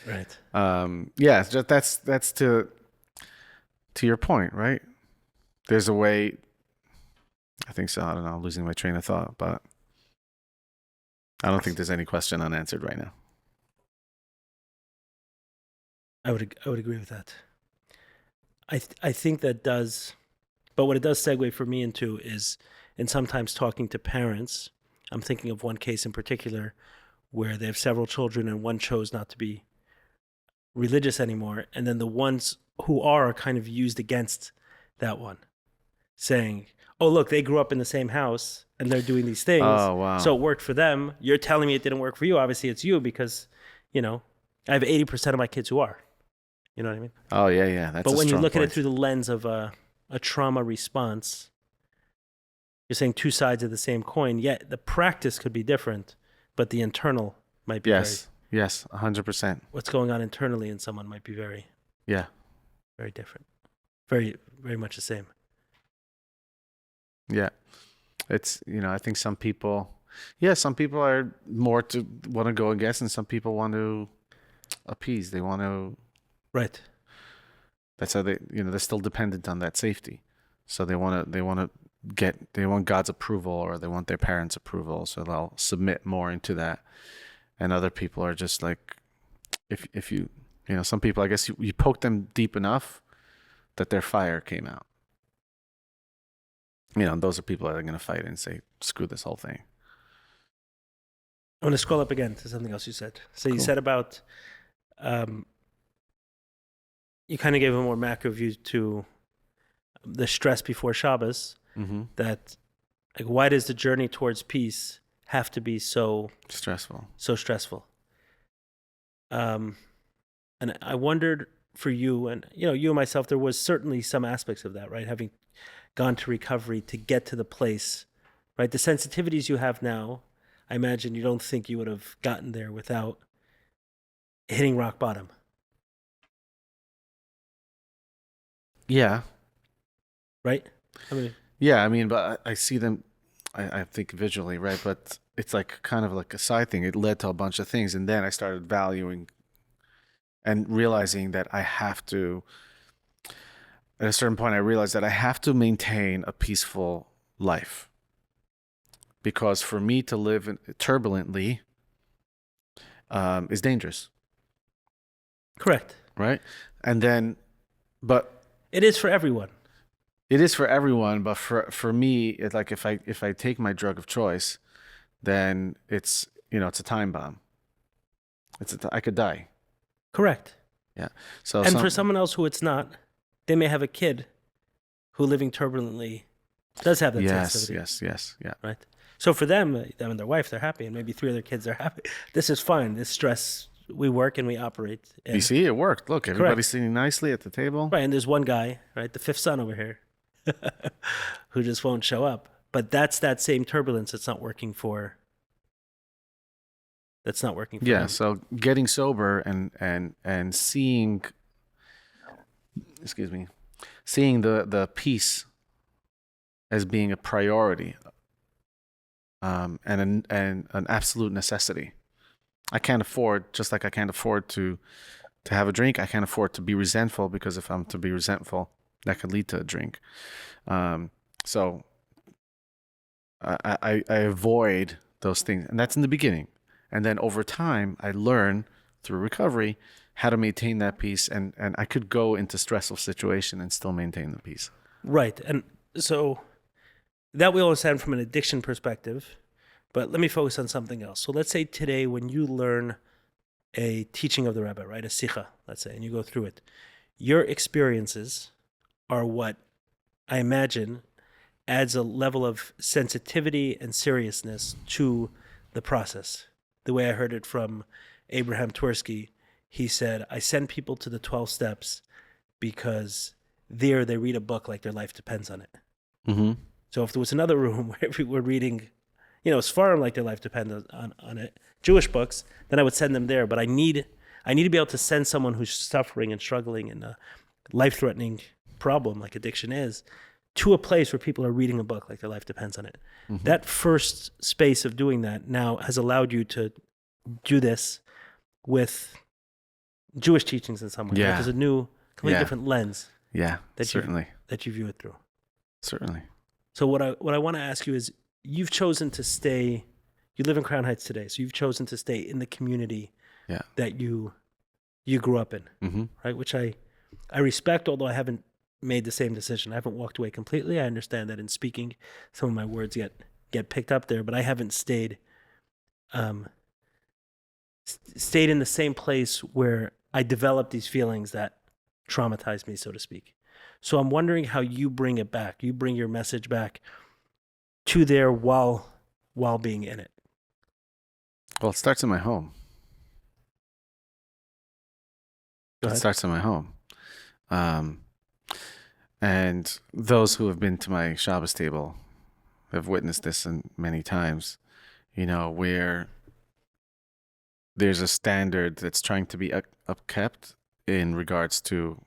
Right. Yeah, that's to your point, right? There's a way. I think so. I don't know. I'm losing my train of thought, but I don't think there's any question unanswered right now. I would agree with that. I think that does, but what it does segue for me into is, and sometimes talking to parents, I'm thinking of one case in particular where they have several children and one chose not to be religious anymore, and then the ones who are kind of used against that one, saying, oh, look, they grew up in the same house and they're doing these things. Oh, wow. So it worked for them. You're telling me it didn't work for you. Obviously, it's you because, I have 80% of my kids who are. You know what I mean? Oh, yeah. That's but when you look point. at it through the lens of a trauma response, you're saying two sides of the same coin. Yet the practice could be different, but the internal might be Yes, 100%. What's going on internally in someone might be very different. Very, very much the same. Yeah. It's, I think some people are more to want to go against, and some people want to appease. They want to. Right. That's how they're still dependent on that safety. So they want God's approval, or they want their parents' approval. So they'll submit more into that. And other people are just like, if you, some people, I guess you poke them deep enough that their fire came out. Those are people that are going to fight and say, screw this whole thing. I'm going to scroll up again to something else you said. So you said about, you kind of gave a more macro view to the stress before Shabbos, that, like, why does the journey towards peace have to be so stressful? And I wondered for you, and you and myself, there was certainly some aspects of that, right? Having gone to recovery to get to the place, right? The sensitivities you have now, I imagine you don't think you would have gotten there without hitting rock bottom. Yeah. Right? But I see them, I think visually, right? But it's like kind of like a side thing. It led to a bunch of things. And then I started valuing and realizing that I have to, at a certain point, I realized that I have to maintain a peaceful life. Because for me to live turbulently is dangerous. Correct. Right? And then, but it is for everyone. It is for everyone, but for me, it's like if I take my drug of choice, then it's it's a time bomb. I could die. Correct. Yeah. So And for someone else who it's not, they may have a kid who living turbulently does have that sensitivity. yes, yeah. Right. So for them and their wife, they're happy, and maybe 3 other kids are happy. This is fine. This stress, we work and we operate. And, You see, it worked. Look, everybody's Correct. sitting nicely at the table. Right. And there's one guy, right, the 5th son over here, who just won't show up. But that's that same turbulence that's not working for. That's not working for Yeah. him. So getting sober and seeing, seeing the peace as being a priority, and an absolute necessity. I can't afford, just like I can't afford to have a drink. I can't afford to be resentful, because if I'm to be resentful, that could lead to a drink. So I avoid those things, and that's in the beginning. And then over time, I learn through recovery how to maintain that peace, and I could go into stressful situation and still maintain the peace. Right. And so that we understand from an addiction perspective, but let me focus on something else. So let's say today when you learn a teaching of the Rebbe, right, a sikha, let's say, and you go through it, your experiences are what I imagine adds a level of sensitivity and seriousness to the process. The way I heard it from Abraham Twersky, he said, I send people to the 12 steps because there they read a book like their life depends on it. Mm-hmm. So if there was another room where we were reading, Sfarim like their life depends on it, Jewish books, then I would send them there. But I need to be able to send someone who's suffering and struggling in a life-threatening problem like addiction is, to a place where people are reading a book like their life depends on it. Mm-hmm. That first space of doing that now has allowed you to do this with Jewish teachings in some way. Yeah. Right? There's a new, completely different lens. Yeah, that certainly. That you view it through. Certainly. So what I want to ask you is, you've chosen to stay. You live in Crown Heights today, so you've chosen to stay in the community that you grew up in, mm-hmm. right? Which I respect, although I haven't made the same decision. I haven't walked away completely. I understand that in speaking, some of my words get picked up there, but I haven't stayed in the same place where I developed these feelings that traumatized me, so to speak. So I'm wondering how you bring it back. You bring your message back to there while being in it. Well, it starts in my home. Go It ahead. starts in my home. And those who have been to my Shabbos table have witnessed this many times, where there's a standard that's trying to be upkept in regards to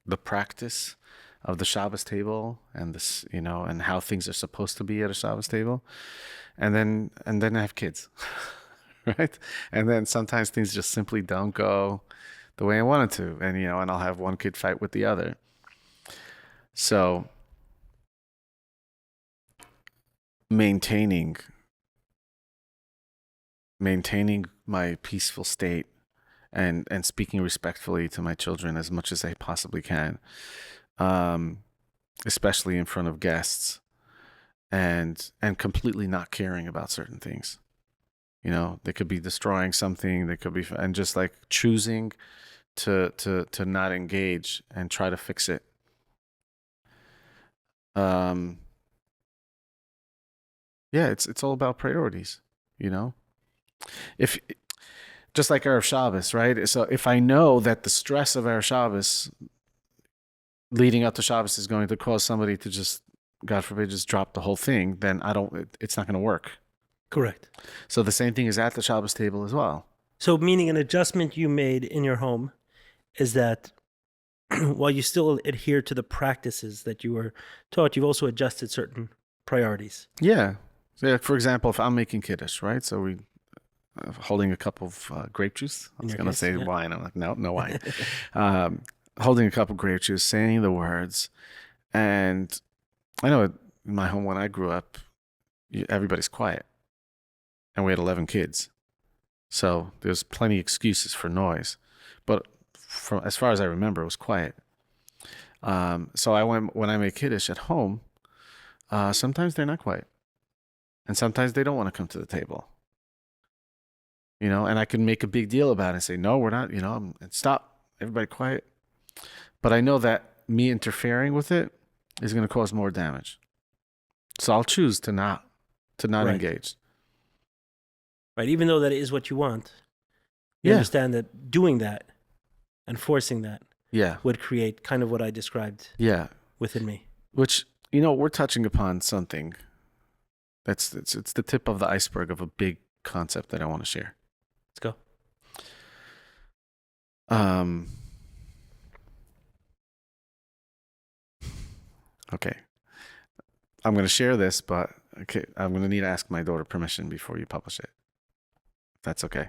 the practice of the Shabbos table and this, and how things are supposed to be at a Shabbos table. And then I have kids, right? And then sometimes things just simply don't go the way I wanted to. And, and I'll have one kid fight with the other. So maintaining my peaceful state and speaking respectfully to my children as much as I possibly can, especially in front of guests, and completely not caring about certain things. They could be destroying something, they could be, and just like choosing to not engage and try to fix it. It's all about priorities, If just like Erev Shabbos, right? So if I know that the stress of Erev Shabbos leading up to Shabbos is going to cause somebody to just, God forbid, just drop the whole thing, then it's not going to work. Correct. So the same thing is at the Shabbos table as well. So meaning an adjustment you made in your home is that while you still adhere to the practices that you were taught, you've also adjusted certain priorities. Yeah. So for example, if I'm making kiddush, right? So we holding a cup of grape juice. I was going to say wine. I'm like, no wine. Holding a cup of grape juice, saying the words. And I know in my home when I grew up, everybody's quiet. And we had 11 kids. So there's plenty of excuses for noise. But as far as I remember, it was quiet. So when I make kiddush at home, sometimes they're not quiet. And sometimes they don't want to come to the table. and I can make a big deal about it and say, no, we're not, and stop, everybody quiet. But I know that me interfering with it is going to cause more damage. So I'll choose to not Right. engage. Right. Even though that is what you want, you Yeah. understand that doing that and forcing that Yeah. would create kind of what I described Yeah. within me. Which, we're touching upon something it's the tip of the iceberg of a big concept that I want to share. Let's go. Okay. I'm going to share this, but okay, I'm going to need to ask my daughter permission before you publish it. If that's okay.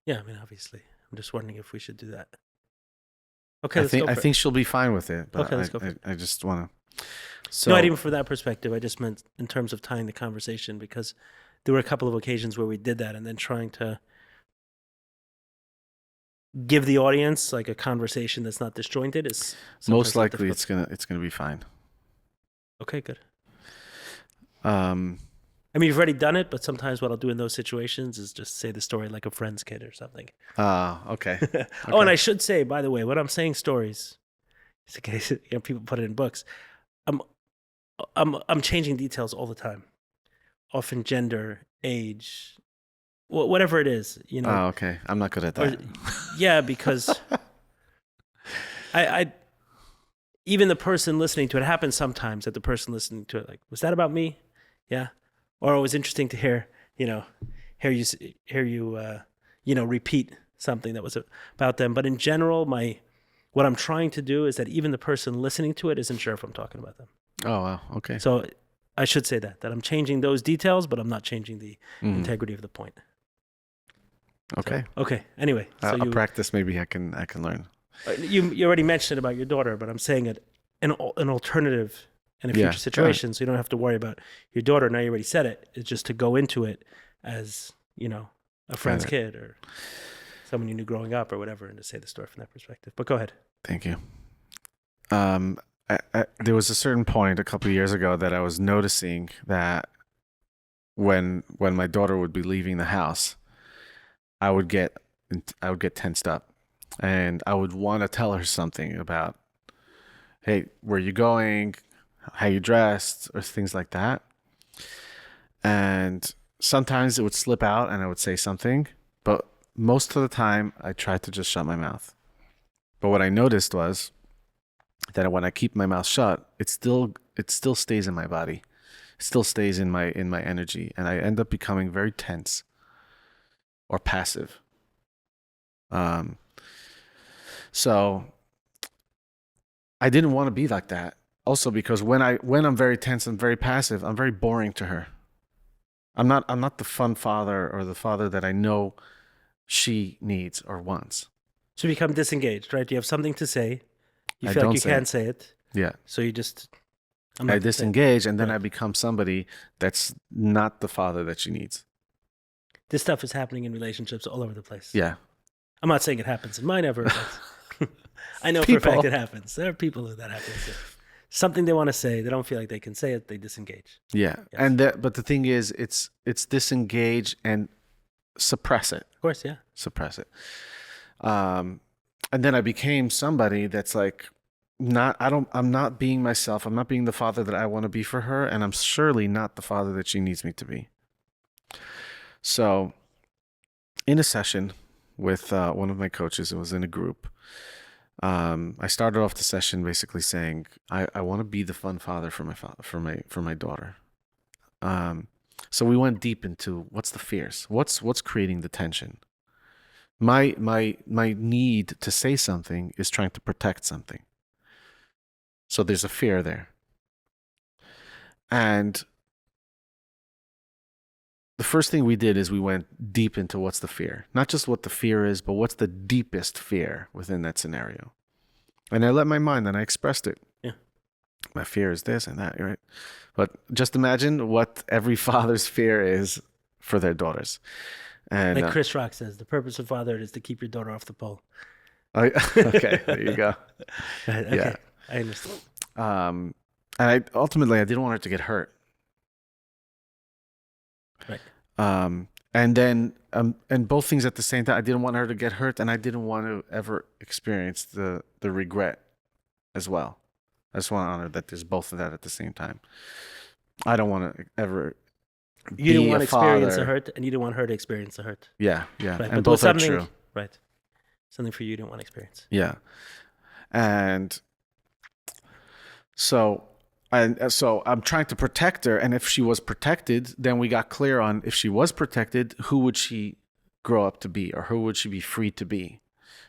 Yeah, I mean, obviously. I'm just wondering if we should do that. Okay, let's go for I it. think she'll be fine with it, but Okay, let's go for it. I just want to. So, Not even from that perspective. I just meant in terms of tying the conversation, because there were a couple of occasions where we did that, and then trying to give the audience like a conversation that's not disjointed is most sometimes likely difficult. it's gonna be fine. Okay, good. Um, I mean, you've already done it, but sometimes what I'll do in those situations is just say the story like a friend's kid or something. okay. Oh, and I should say, by the way, when I'm saying stories, it's in case people put it in books. I'm changing details all the time, often gender, age, whatever it is. Oh, okay. I'm not good at that. Yeah, because I even the person listening to it happens sometimes that the person listening to it like, was that about me? Yeah, or it was interesting to hear you repeat something that was about them. But in general, what I'm trying to do is that even the person listening to it isn't sure if I'm talking about them. Oh, wow. Okay. So I should say that I'm changing those details, but I'm not changing the integrity of the point. Okay. So, okay. Anyway, so I'll practice. Maybe I can learn. You already mentioned about your daughter, but I'm saying it an alternative in a future situation, so you don't have to worry about your daughter. Now you already said it. It's just to go into it as a friend's kid or someone you knew growing up or whatever, and to say the story from that perspective. But go ahead. Thank you. There was a certain point a couple of years ago that I was noticing that when my daughter would be leaving the house, I would get tensed up, and I would want to tell her something about, hey, where you going, how you dressed, or things like that. And sometimes it would slip out, and I would say something, but most of the time I tried to just shut my mouth. But what I noticed was that when I keep my mouth shut, it still stays in my body. It still stays in my energy, and I end up becoming very tense or passive. So I didn't want to be like that. Also because when I'm very tense and very passive, I'm very boring to her. I'm not the fun father or the father that I know she needs or wants. So you become disengaged, right? You have something to say. You I feel don't like you say can't it. say it. Yeah. So you just... I disengage, and then Right. I become somebody that's not the father that she needs. This stuff is happening in relationships all over the place. Yeah. I'm not saying it happens in mine ever, but I know People. for a fact it happens. There are people who that happens to. Something they want to say, they don't feel like they can say it, they disengage. Yeah. Yes. But the thing is, it's disengage and suppress it. Of course, yeah. Suppress it. And then I became somebody that's like, I'm not being myself. I'm not being the father that I want to be for her. And I'm surely not the father that she needs me to be. So in a session with one of my coaches, it was in a group. I started off the session basically saying, I want to be the fun father for my daughter. So we went deep into what's the fears, what's creating the tension. My need to say something is trying to protect something. So there's a fear there. And the first thing we did is we went deep into what's the fear. Not just what the fear is, but what's the deepest fear within that scenario. And I let my mind and I expressed it. Yeah. My fear is this and that, right? But just imagine what every father's fear is for their daughters. And Like Chris Rock says, the purpose of fatherhood is to keep your daughter off the pole. okay, there you go. Okay, Yeah. I understand. And I didn't want her to get hurt. Right. And then, and both things at the same time. I didn't want her to get hurt, and I didn't want to ever experience the regret as well. I just want to honor that there's both of that at the same time. I don't want to ever You didn't be want a to experience the father. hurt, and you didn't want her to experience the hurt. Yeah, Right. and But was both are something true. right? Something for you didn't want to experience. Yeah, and so. And so I'm trying to protect her, and if she was protected, then we got clear on if she was protected, who would she grow up to be, or who would she be free to be?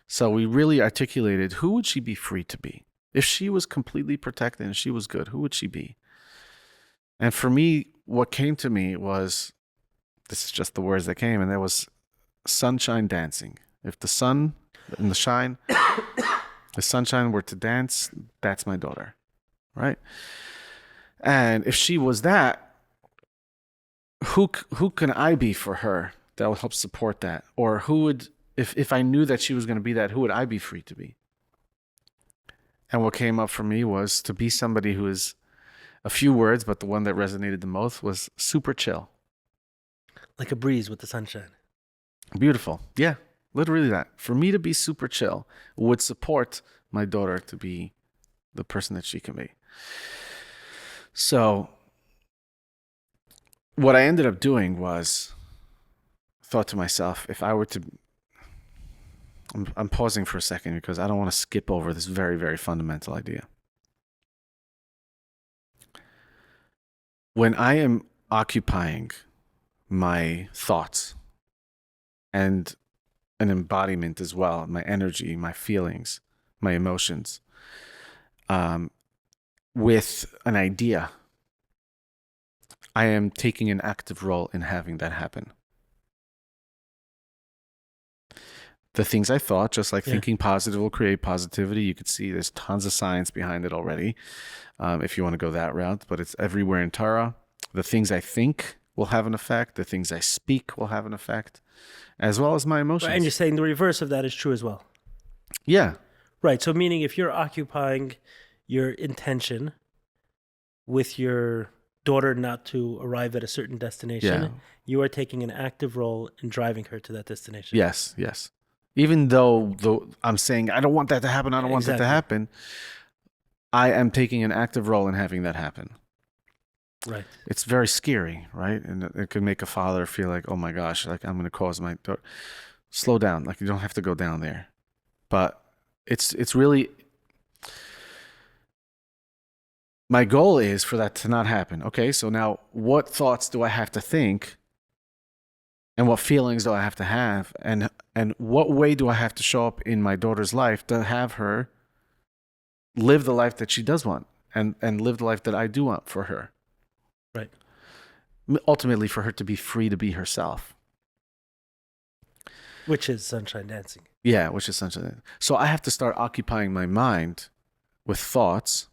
So we really articulated who would she be free to be if she was completely protected and she was good. Who would she be? And for me, what came to me was, this is just the words that came, and that was sunshine dancing. If the sun and the shine, the sunshine were to dance, that's my daughter, right? And if she was that, who can I be for her that would help support that? Or who would, if I knew that she was going to be that, who would I be free to be? And what came up for me was to be somebody who is a few words, but the one that resonated the most was super chill. Like a breeze with the sunshine. Beautiful. Yeah, literally that. For me to be super chill would support my daughter to be the person that she can be. So what I ended up doing was, thought to myself, if I were to, I'm pausing for a second because I don't want to skip over this very, very fundamental idea. When I am occupying my thoughts and an embodiment as well, my energy, my feelings, my emotions, with an idea, I am taking an active role in having that happen. The things I thought, just like thinking positive will create positivity. You could see there's tons of science behind it already, if you want to go that route, but it's everywhere in Torah. The things I think will have an effect. The things I speak will have an effect, as well as my emotions. Right, and you're saying the reverse of that is true as well. Yeah. Right. So meaning if you're occupying your intention with your daughter not to arrive at a certain destination, you are taking an active role in driving her to that destination. Yes. Even though I'm saying, I don't want that to happen, I don't want that to happen, I am taking an active role in having that happen. Right. It's very scary, right? And it could make a father feel like, oh my gosh, like I'm going to cause my daughter. Slow down. Like you don't have to go down there. But it's really, my goal is for that to not happen. Okay, so now what thoughts do I have to think? And what feelings do I have to have? And what way do I have to show up in my daughter's life to have her live the life that she does want and live the life that I do want for her? Right. Ultimately, for her to be free to be herself. Which is sunshine dancing. Yeah, which is sunshine. So I have to start occupying my mind with thoughts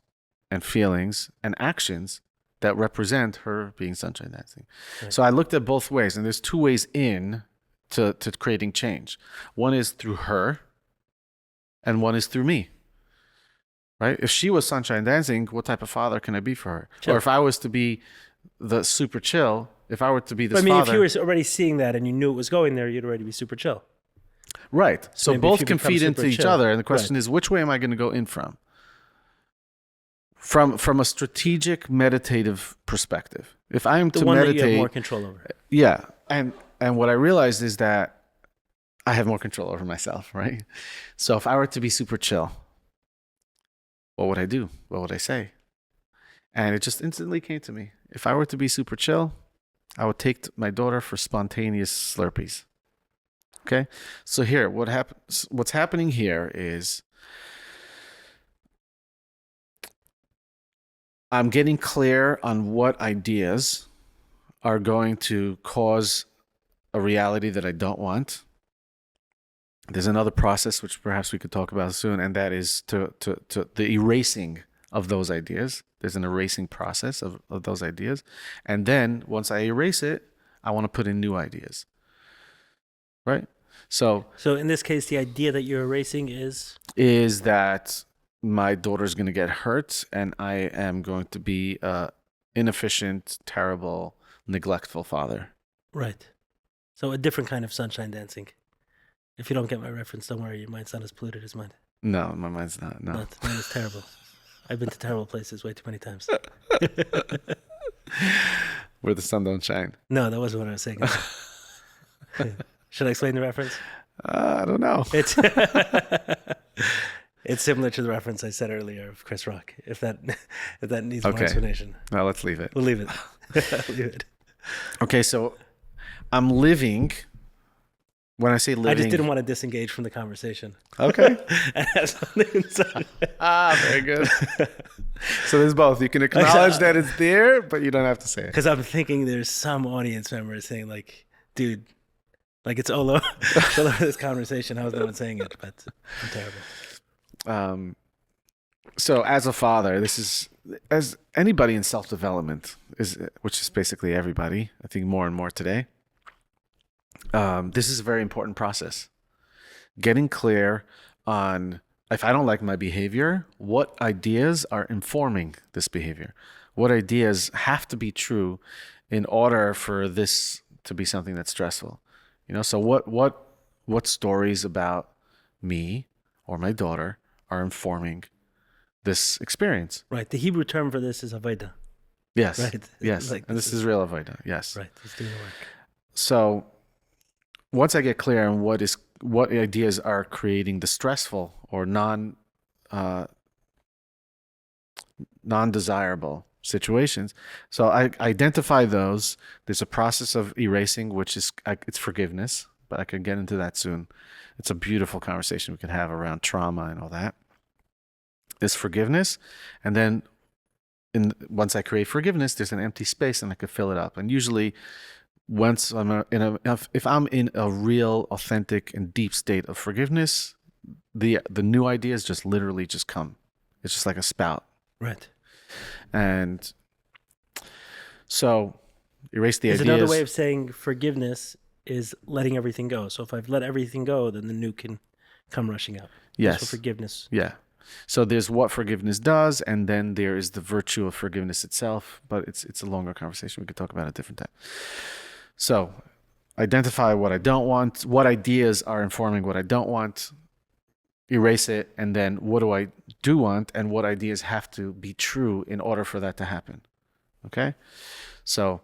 and feelings and actions that represent her being sunshine dancing. Right. So I looked at both ways, and there's two ways in to creating change. One is through her, and one is through me. Right? If she was sunshine dancing, what type of father can I be for her? Chill. Or if I was to be the super chill, if I were to be this father. If you were already seeing that and you knew it was going there, you'd already be super chill. Right. So both can feed into each other, and the question is, which way am I going to go in from? From a strategic meditative perspective. If I am to meditate, that you have more control over. Yeah. And what I realized is that I have more control over myself, right? So if I were to be super chill, what would I do? What would I say? And it just instantly came to me. If I were to be super chill, I would take my daughter for spontaneous Slurpees. Okay? So here, what's happening here is I'm getting clear on what ideas are going to cause a reality that I don't want. There's another process which perhaps we could talk about soon, and that is to the erasing of those ideas. There's an erasing process of those ideas. And then once I erase it, I want to put in new ideas. Right? So in this case, the idea that you're erasing is that my daughter's going to get hurt and I am going to be an inefficient, terrible, neglectful father. Right. So a different kind of sunshine dancing. If you don't get my reference, don't worry. Your mind's not as polluted as mine. No, my mind's not. No. Mine is terrible. I've been to terrible places way too many times. Where the sun don't shine. No, that wasn't what I was saying. Should I explain the reference? I don't know. It's it's similar to the reference I said earlier of Chris Rock. If that needs more explanation, Well, let's leave it. we'll leave it. Leave it. Okay, so I'm living. When I say living, I just didn't want to disengage from the conversation. Okay. And have something inside. Very good. So there's both. You can acknowledge that it's there, but you don't have to say it. Because I'm thinking there's some audience member saying like, dude, like it's all over this conversation. How's no one saying it? But I'm terrible. So as a father, this is, as anybody in self-development, which is basically everybody, I think more and more today, this is a very important process. Getting clear on, if I don't like my behavior, what ideas are informing this behavior? What ideas have to be true in order for this to be something that's stressful? So what stories about me or my daughter are informing this experience? Right. The Hebrew term for this is avodah. Yes. Right. Yes. Like And this is real avodah. Yes. Right. He's doing the work. So once I get clear on what ideas are creating the stressful or non-desirable situations, so I identify those. There's a process of erasing, which is it's forgiveness, but I could get into that soon. It's a beautiful conversation we could have around trauma and all that. There's forgiveness, and then once I create forgiveness, there's an empty space, and I could fill it up. And usually, once if I'm in a real, authentic, and deep state of forgiveness, the new ideas just literally just come. It's just like a spout. Right. And so erase the There's ideas. another way of saying forgiveness is letting everything go. So if I've let everything go, then the new can come rushing out. Yes. So forgiveness. Yeah. So there's what forgiveness does, and then there is the virtue of forgiveness itself. But it's a longer conversation. We could talk about it a different time. So identify what I don't want, what ideas are informing what I don't want, erase it, and then what do I do want, and what ideas have to be true in order for that to happen. Okay? So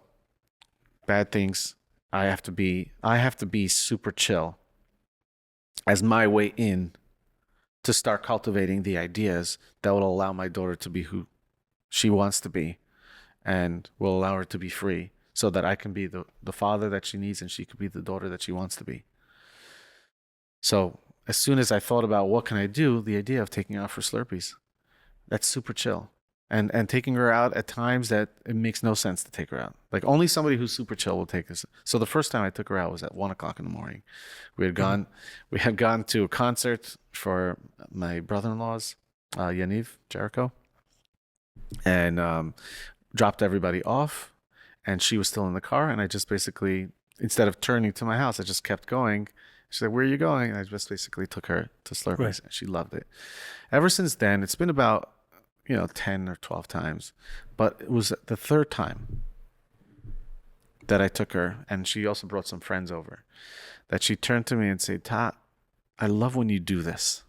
bad things, I have to be super chill as my way in to start cultivating the ideas that will allow my daughter to be who she wants to be and will allow her to be free so that I can be the father that she needs and she could be the daughter that she wants to be. So as soon as I thought about what can I do, the idea of taking her out for Slurpees, that's super chill. And taking her out at times that it makes no sense to take her out. Like only somebody who's super chill will take this. So the first time I took her out was at 1:00 in the morning. We had gone to a concert for my brother-in-law's, Yaniv, Jericho, and dropped everybody off. And she was still in the car. And I just basically, instead of turning to my house, I just kept going. She said, "Where are you going?" And I just basically took her to Slurpees. Right. And she loved it. Ever since then, it's been about 10 or 12 times. But it was the third time that I took her, and she also brought some friends over, that she turned to me and said, "Ta, I love when you do this."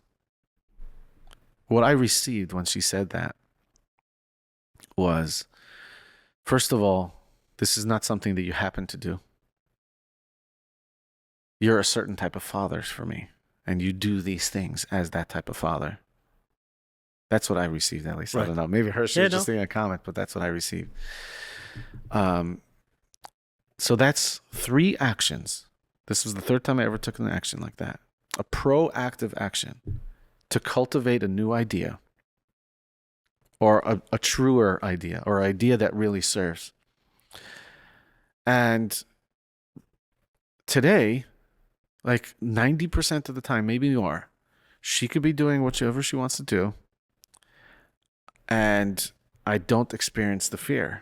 What I received when she said that was, first of all, this is not something that you happen to do. You're a certain type of father for me, and you do these things as that type of father. That's what I received, at least. Right. I don't know. Maybe her, she was just thinking a comment, but that's what I received. So that's 3 actions. This was the third time I ever took an action like that. A proactive action to cultivate a new idea or a truer idea or an idea that really serves. And today, like 90% of the time, maybe more, she could be doing whatever she wants to do. And I don't experience the fear.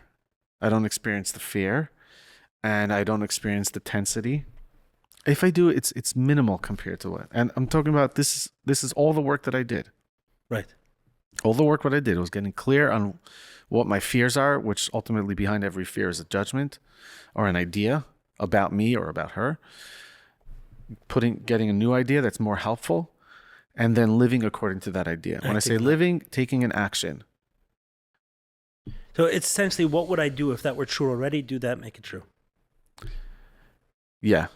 I don't experience the fear, and I don't experience the tensity. If I do, it's minimal compared to what. And I'm talking about this is all the work that I did. Right. All the work what I did was getting clear on what my fears are, which ultimately behind every fear is a judgment or an idea about me or about her, getting a new idea that's more helpful, and then living according to that idea. When I say living, taking an action. So it's essentially, what would I do if that were true already? Do that, make it true. Yeah.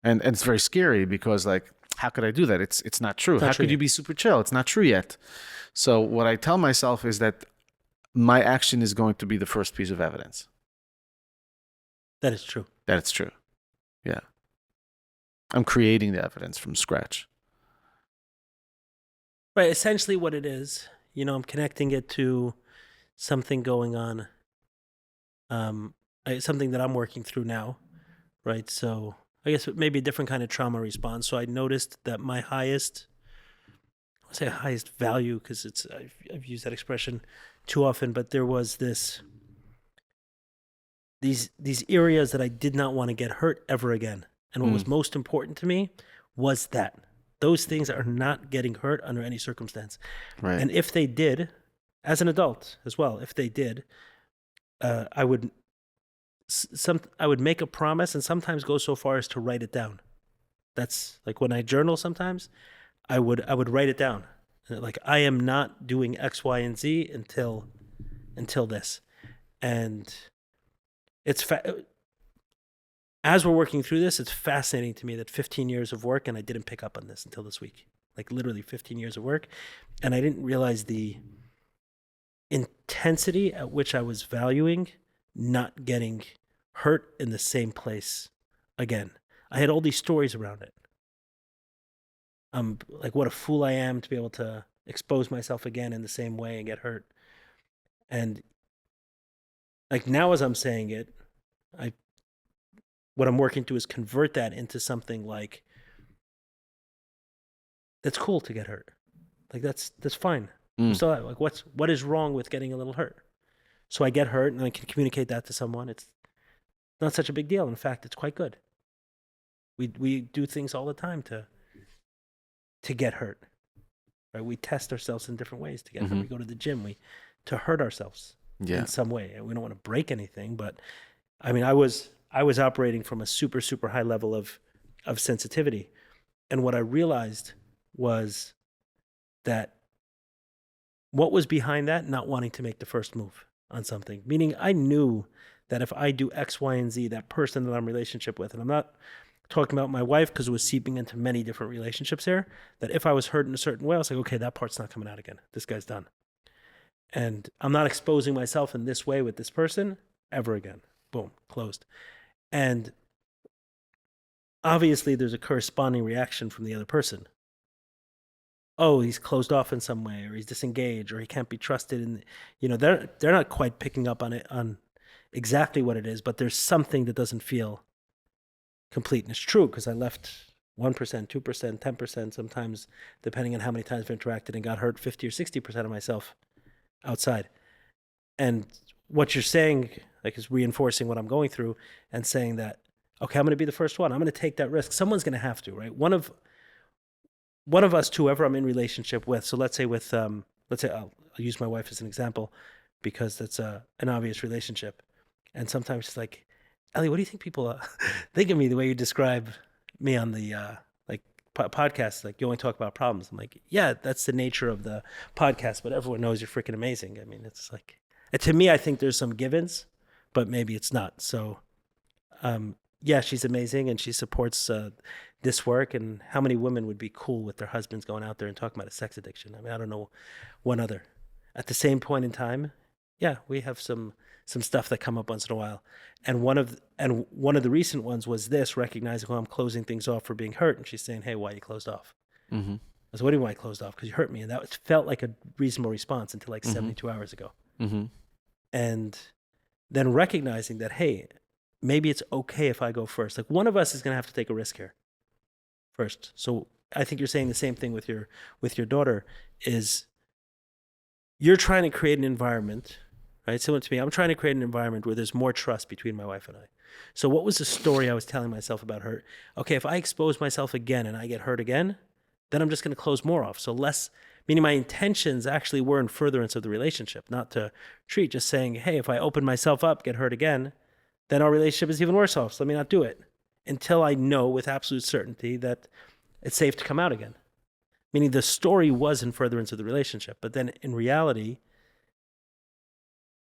And it's very scary because, like, how could I do that? It's not true. How could you be super chill? It's not true yet. So what I tell myself is that my action is going to be the first piece of evidence that is true. that it's true. Yeah. I'm creating the evidence from scratch. Right. Essentially what it is, I'm connecting it to something going on, something that I'm working through now. Right. So I guess maybe a different kind of trauma response. So I noticed that my highest value, because I've used that expression too often, but there was these areas that I did not want to get hurt ever again. And what was most important to me was that those things are not getting hurt under any circumstance. Right. And if they did, as an adult as well, if they did, I would make a promise, and sometimes go so far as to write it down. That's like when I journal sometimes, I would write it down. Like, I am not doing X, Y, and Z until this. And as we're working through this, it's fascinating to me that 15 years of work, and I didn't pick up on this until this week. Like, literally 15 years of work. And I didn't realize the intensity at which I was valuing not getting hurt in the same place again. I had all these stories around it. Like, what a fool I am to be able to expose myself again in the same way and get hurt. And like, now as I'm saying it, what I'm working to is convert that into something like, that's cool to get hurt. Like, that's fine. So like, what is wrong with getting a little hurt? So I get hurt and I can communicate that to someone. It's not such a big deal. In fact, it's quite good. We do things all the time to get hurt. Right? We test ourselves in different ways to get hurt. We go to the gym to hurt ourselves in some way. We don't want to break anything, but I mean, I was operating from a super, super high level of sensitivity. And what I realized was that what was behind that, not wanting to make the first move on something. Meaning, I knew that if I do X, Y, and Z, that person that I'm in a relationship with, and I'm not talking about my wife because it was seeping into many different relationships there, that if I was hurt in a certain way, I was like, okay, that part's not coming out again. This guy's done. And I'm not exposing myself in this way with this person ever again. Boom, closed. And obviously there's a corresponding reaction from the other person. Oh, he's closed off in some way, or he's disengaged, or he can't be trusted. And they're not quite picking up on it, on exactly what it is, but there's something that doesn't feel complete. And it's true, because I left 1%, 2%, 10%, sometimes, depending on how many times I've interacted, and got hurt 50 or 60% of myself outside. And what you're saying, like, is reinforcing what I'm going through and saying that, okay, I'm going to be the first one. I'm going to take that risk. Someone's going to have to, right? One of us, whoever I'm in relationship with. So let's say I'll use my wife as an example, because that's an obvious relationship. And sometimes it's like, Ellie, what do you think people think of me the way you describe me on the podcast? Like, you only talk about problems. I'm like, yeah, that's the nature of the podcast, but everyone knows you're freaking amazing. I mean, it's like, to me, I think there's some givens, but maybe it's not. So, yeah, she's amazing, and she supports this work. And how many women would be cool with their husbands going out there and talking about a sex addiction? I mean, I don't know one other. At the same point in time, yeah, we have some stuff that come up once in a while. And one of the recent ones was this, recognizing, I'm closing things off for being hurt. And she's saying, hey, why are you closed off? I said, what do you mean why I closed off? Because you hurt me. And that felt like a reasonable response until like 72 hours ago. And then recognizing that, hey, maybe it's okay if I go first. Like, one of us is going to have to take a risk here first. So I think you're saying the same thing with your daughter, is you're trying to create an environment, right? Similar to me, I'm trying to create an environment where there's more trust between my wife and I. So what was the story I was telling myself about her? Okay, if I expose myself again and I get hurt again, then I'm just going to close more off. So less, meaning my intentions actually were in furtherance of the relationship, not to treat, just saying, hey, if I open myself up, get hurt again, then our relationship is even worse off. So let me not do it until I know with absolute certainty that it's safe to come out again. Meaning the story was in furtherance of the relationship, but then in reality,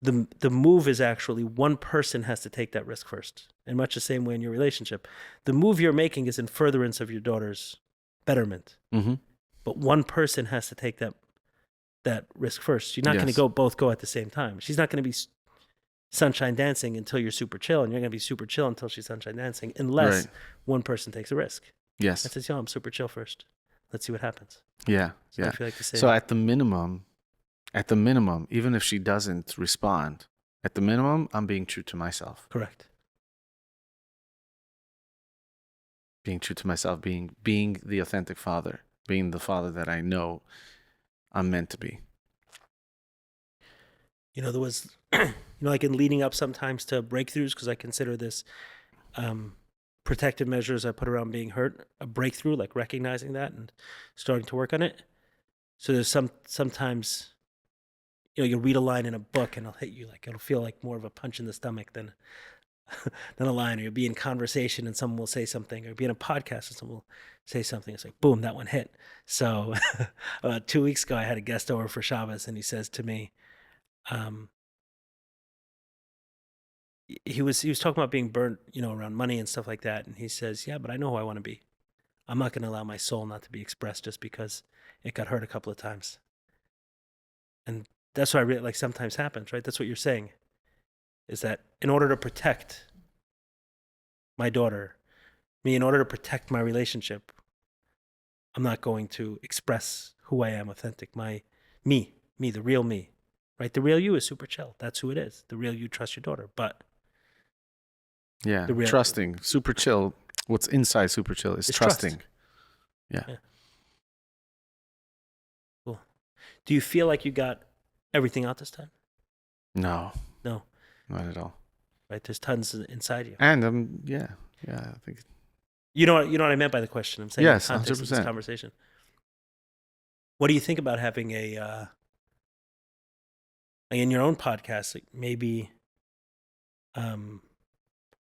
the move is actually one person has to take that risk first. In much the same way in your relationship, the move you're making is in furtherance of your daughter's betterment. Mm-hmm. But one person has to take that risk first. You're not going Yes. to both go at the same time. She's not going to be sunshine dancing until you're super chill, and you're going to be super chill until she's sunshine dancing, unless Right. one person takes a risk. Yes. And says, "Yo, I'm super chill first. Let's see what happens." Yeah. So I Yeah. feel like the same. So at the minimum, even if she doesn't respond, at the minimum, I'm being true to myself. Correct. Being true to myself, being the authentic father, being the father that I know I'm meant to be. There was, like in leading up sometimes to breakthroughs, because I consider this protective measures I put around being hurt a breakthrough, like recognizing that and starting to work on it. So there's sometimes, you'll read a line in a book and it'll hit you, like it'll feel like more of a punch in the stomach than a line, or you'll be in conversation and someone will say something, or be in a podcast and someone will say something. It's like, boom, that one hit. So 2 weeks ago, I had a guest over for Shabbos, and he says to me, he was talking about being burnt, around money and stuff like that. And he says, yeah, but I know who I want to be. I'm not going to allow my soul not to be expressed just because it got hurt a couple of times. And that's what I really like sometimes happens, right? That's what you're saying, is that in order to protect my daughter, in order to protect my relationship, I'm not going to express who I am authentic, me, the real me, right? The real you is super chill. That's who it is. The real you trusts your daughter. But Yeah. Trusting, super chill. What's inside super chill is trusting. Trust. Yeah. Cool. Do you feel like you got everything out this time? No. No. Not at all. Right? There's tons inside you. And yeah, I think. You know what I meant by the question. I'm saying Yes, in the context of this 100%. conversation. What do you think about having a in your own podcast, like maybe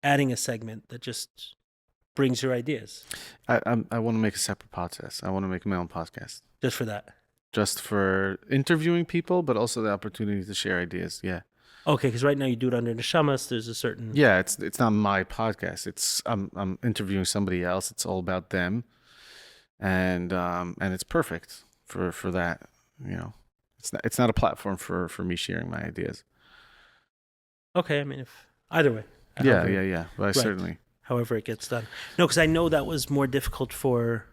adding a segment that just brings your ideas I want to make a separate podcast. I want to make my own podcast. just for that? Just for interviewing people, but also the opportunity to share ideas. Yeah. Okay, because right now you do it under the Shamas. There's a certain Yeah, it's not my podcast. It's I'm interviewing somebody else. It's all about them, and it's perfect for that. It's not a platform for me sharing my ideas. Okay, I mean, if either way. Yeah. But Right. certainly. However it gets done. No, because I know that was more difficult for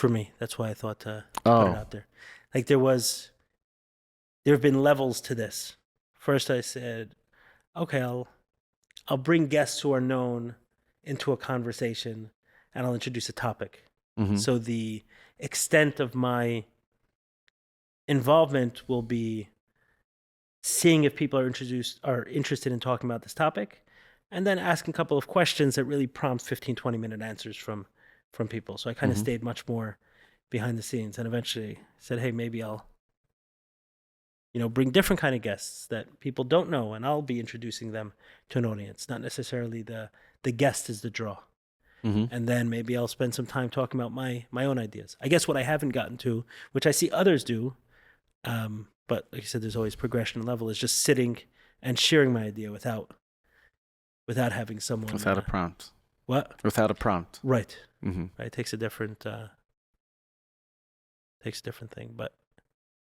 me. That's why I thought to put it out there. Like there have been levels to this. First, I said, okay, I'll bring guests who are known into a conversation, and I'll introduce a topic. Mhm. So the extent of my involvement will be seeing if people are interested in talking about this topic, and then asking a couple of questions that really prompt 15, 20-minute answers from people. So I kind of stayed much more behind the scenes, and eventually said, hey, maybe I'll bring different kind of guests that people don't know, and I'll be introducing them to an audience. Not necessarily the guest is the draw. Mm-hmm. And then maybe I'll spend some time talking about my own ideas. I guess what I haven't gotten to, which I see others do, but like I said, there's always progression and level, is just sitting and sharing my idea without having someone Without a prompt. What? Without a prompt. Right. Mm-hmm. Right. It takes a different thing, but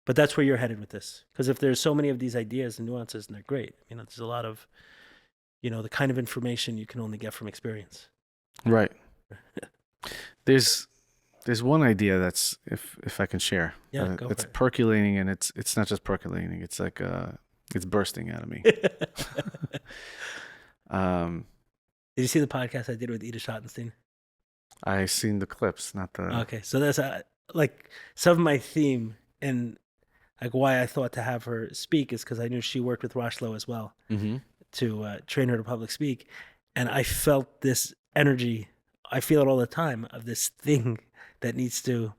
that's where you're headed with this. Because if there's so many of these ideas and nuances, and they're great, there's a lot of the kind of information you can only get from experience. Right. There's one idea that's if I can share. Yeah, go it's for it. percolating, and it's not just percolating. It's like it's bursting out of me. Did you see the podcast I did with Ida Schottenstein? I seen the clips, not the. Okay, so that's like some of my theme and like why I thought to have her speak is because I knew she worked with Roshlo as well Mm-hmm. to train her to public speak, and I felt this energy. I feel it all the time of this thing that needs to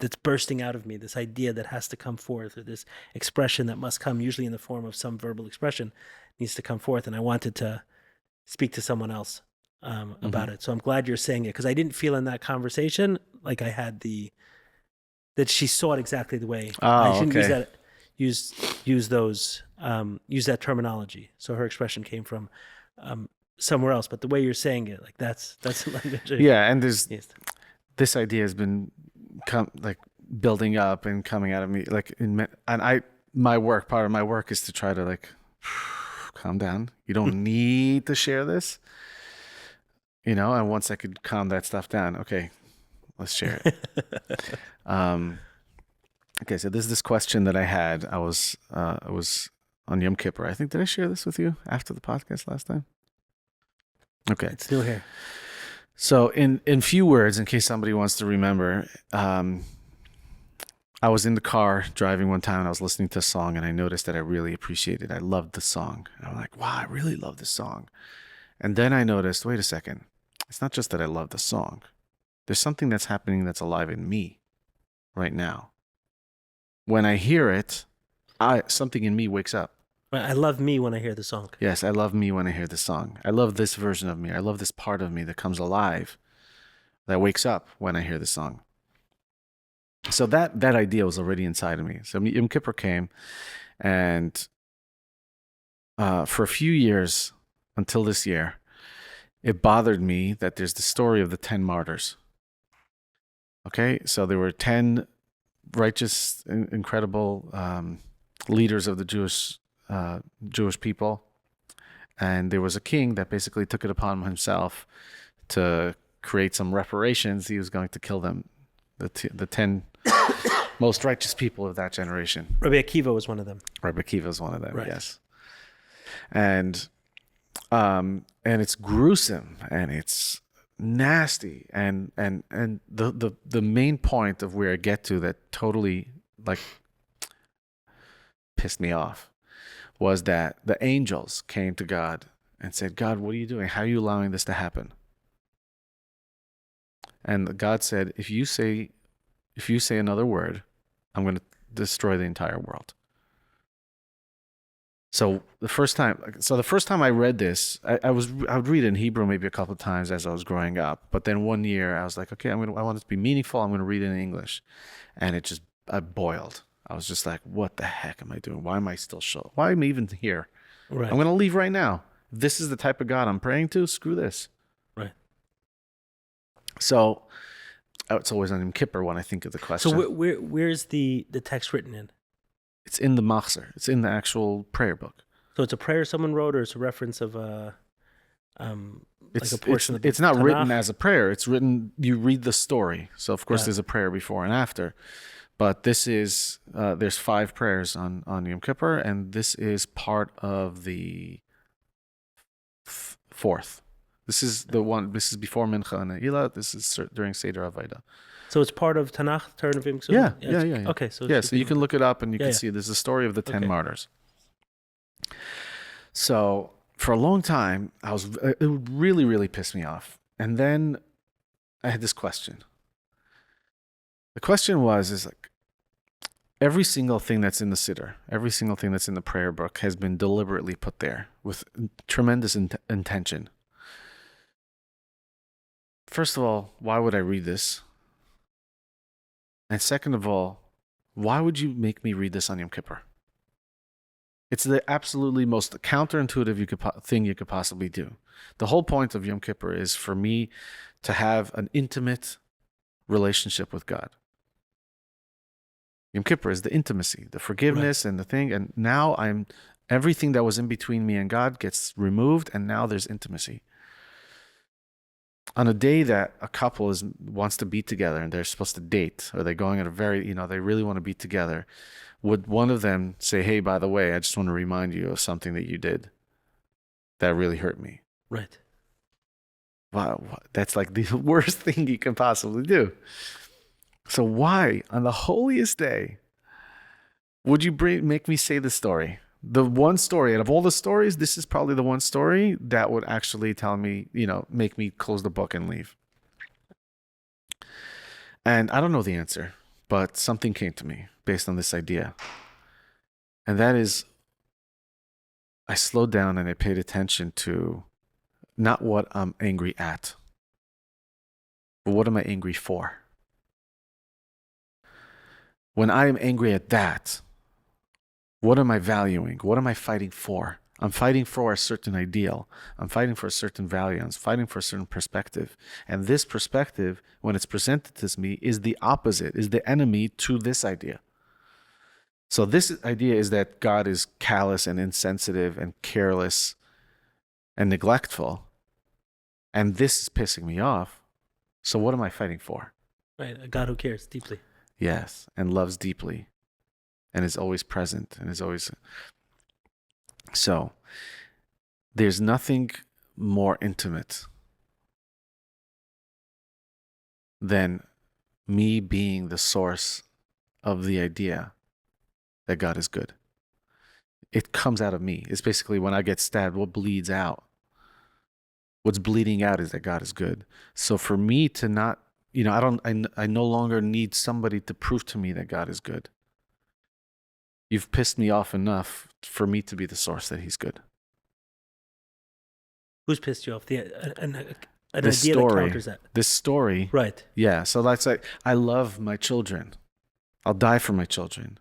that's bursting out of me, this idea that has to come forth, or this expression that must come, usually in the form of some verbal expression, needs to come forth. And I wanted to speak to someone else about it. So I'm glad you're saying it, because I didn't feel in that conversation like I had that she saw it exactly the way. I shouldn't use that terminology. So her expression came from somewhere else, but the way you're saying it, like that's the language. Yeah, and there's this idea has been building up and coming out of me, part of my work is to try to calm down. You don't need to share this, and once I could calm that stuff down, okay, let's share it. Okay, so there's this question that I had. I was on Yom Kippur. I think, did I share this with you after the podcast last time? Okay. It's still here. So in few words, in case somebody wants to remember, I was in the car driving one time and I was listening to a song and I noticed that I really appreciated it. I loved the song. And I'm like, wow, I really love this song. And then I noticed, wait a second. It's not just that I love the song. There's something that's happening that's alive in me right now. When I hear it, something in me wakes up. I love me when I hear the song. Yes, I love me when I hear the song. I love this version of me. I love this part of me that comes alive, that wakes up when I hear the song. So that idea was already inside of me. So Yom Kippur came, and for a few years, until this year, it bothered me that there's the story of the 10 martyrs. Okay, so there were 10 righteous, incredible leaders of the Jewish people, and there was a king that basically took it upon himself to create some reparations. He was going to kill them, the 10 most righteous people of that generation. Rabbi Akiva was one of them. Rabbi Akiva was one of them. Right. Yes, and it's gruesome and it's nasty, and the main point of where I get to that totally pissed me off was that the angels came to God and said, God, what are you doing? How are you allowing this to happen? And God said, if you say another word, I'm going to destroy the entire world. So the first time I read this, I would read it in Hebrew maybe a couple of times as I was growing up. But then one year I was like, okay, I want it to be meaningful. I'm going to read it in English. And I boiled. I was just like, what the heck am I doing? Why am I still why am I even here? Right. I'm going to leave right now. If this is the type of God I'm praying to, screw this. Right. So it's always on Yom Kippur when I think of the question. So where's the text written in? It's in the Machzor. It's in the actual prayer book. So it's a prayer someone wrote, or it's a reference of a portion of the It's not Tanakh? written as a prayer. It's written, you read the story. So of course Yeah. there's a prayer before and after. But this is, there's 5 prayers on Yom Kippur, and this is part of the 4th. This is the one, this is before Mincha and Ne'ilah. This is during Seder Avodah. So it's part of Tanakh, Turnavim? Yeah. Okay, so So you can look it up and you can Yeah. see there's a story of the 10 Okay. martyrs. So for a long time, it really, really pissed me off. And then I had this question. The question is every single thing that's in the Siddur, every single thing that's in the prayer book has been deliberately put there with tremendous intention. First of all, why would I read this? And second of all, why would you make me read this on Yom Kippur? It's the absolutely most counterintuitive thing you could possibly do. The whole point of Yom Kippur is for me to have an intimate relationship with God. Yom Kippur is the intimacy, the forgiveness, and the thing. And now everything that was in between me and God gets removed, and now there's intimacy. On a day that a couple wants to be together and they're supposed to date, or they're going at they really want to be together, would one of them say, hey, by the way, I just want to remind you of something that you did that really hurt me? Right. Wow, that's like the worst thing you can possibly do. So why, on the holiest day, would you make me say this story? The one story, out of all the stories, this is probably the one story that would actually tell me, make me close the book and leave. And I don't know the answer, but something came to me based on this idea. And that is, I slowed down and I paid attention to not what I'm angry at, but what am I angry for? When I am angry at that, what am I valuing? What am I fighting for? I'm fighting for a certain ideal. I'm fighting for a certain value. I'm fighting for a certain perspective. And this perspective, when it's presented to me, is the opposite, is the enemy to this idea. So this idea is that God is callous and insensitive and careless and neglectful. And this is pissing me off. So what am I fighting for? Right, a God who cares deeply. Yes, and loves deeply and is always present and is always... So there's nothing more intimate than me being the source of the idea that God is good. It comes out of me. It's basically when I get stabbed, what bleeds out. What's bleeding out is that God is good. So for me to not, I no longer need somebody to prove to me that God is good. You've pissed me off enough for me to be the source that he's good. Who's pissed you off? An This idea story, that counters that. This story. Right. Yeah. So that's like, I love my children. I'll die for my children.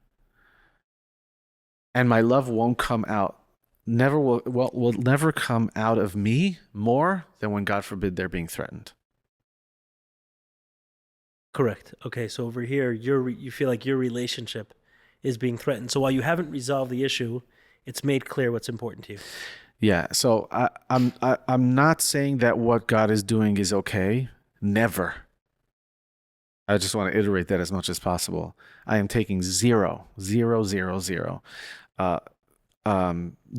And my love won't come out, will never come out of me more than when, God forbid, they're being threatened. Correct. Okay, so over here, you feel like your relationship is being threatened. So while you haven't resolved the issue, it's made clear what's important to you. Yeah. So I'm not saying that what God is doing is okay. Never. I just want to iterate that as much as possible. I am taking zero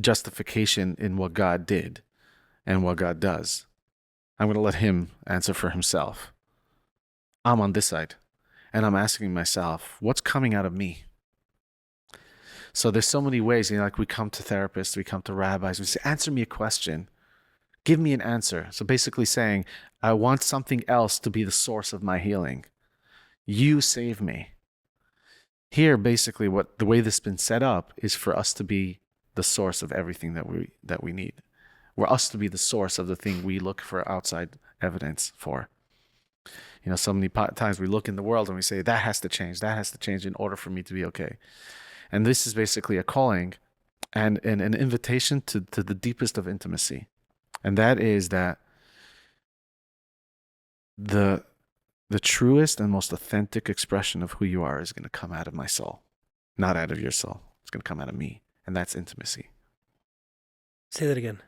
justification in what God did and what God does. I'm going to let him answer for himself. I'm on this side, and I'm asking myself, what's coming out of me? So there's so many ways, like we come to therapists, we come to rabbis, we say, answer me a question. Give me an answer. So basically saying, I want something else to be the source of my healing. You save me. Here, basically, the way this has been set up is for us to be the source of everything that we need. We're us to be the source of the thing we look for outside evidence for. So many times we look in the world and we say, that has to change in order for me to be okay. And this is basically a calling and an invitation to the deepest of intimacy. And that is that the truest and most authentic expression of who you are is going to come out of my soul, not out of your soul. It's going to come out of me. And that's intimacy. Say that again.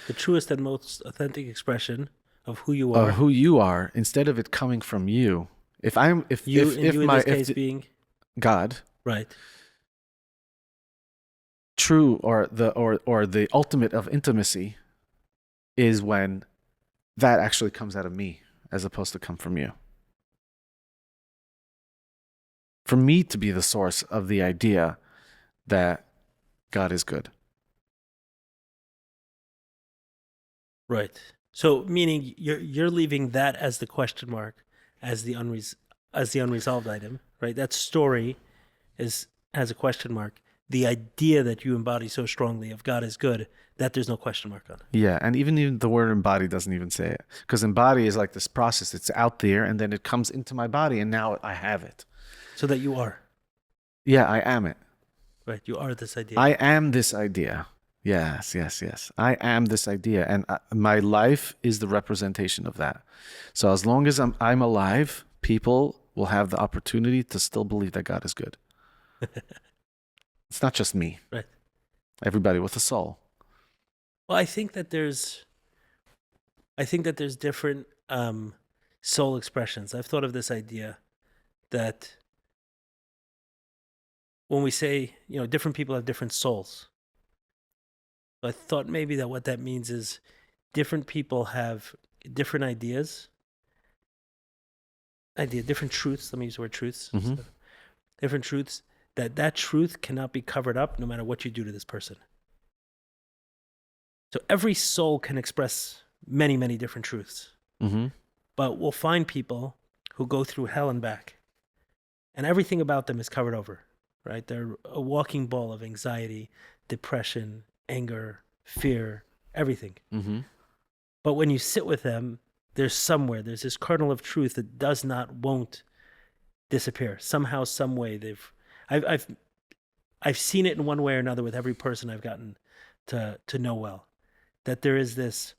The truest and most authentic expression of who you are. Of who you are, instead of it coming from you. If in this case being God, right. True, or the ultimate of intimacy is when that actually comes out of me as opposed to come from you. For me to be the source of the idea that God is good. Right. So meaning you're leaving that as the question mark, as the unresolved item, right? That story has a question mark. The idea that you embody so strongly of God is good, that there's no question mark on. Yeah, and even the word embody doesn't even say it. Because embody is like this process. It's out there, and then it comes into my body, and now I have it. So that you are. Yeah, I am it. Right, you are this idea. I am this idea. Yes. I am this idea, and my life is the representation of that. So as long as I'm alive, people will have the opportunity to still believe that God is good. It's not just me. Right. Everybody with a soul. Well, I think that there's different soul expressions. I've thought of this idea that when we say, different people have different souls. I thought maybe that what that means is different people have different ideas, different truths. Let me use the word truths. Mm-hmm. So, different truths. That truth cannot be covered up no matter what you do to this person. So every soul can express many, many different truths. Mm-hmm. But we'll find people who go through hell and back and everything about them is covered over, right? They're a walking ball of anxiety, depression, anger, fear, everything. Mm-hmm. But when you sit with them, there's this kernel of truth that won't disappear. Somehow, some way, I've seen it in one way or another with every person I've gotten to know well, that there is this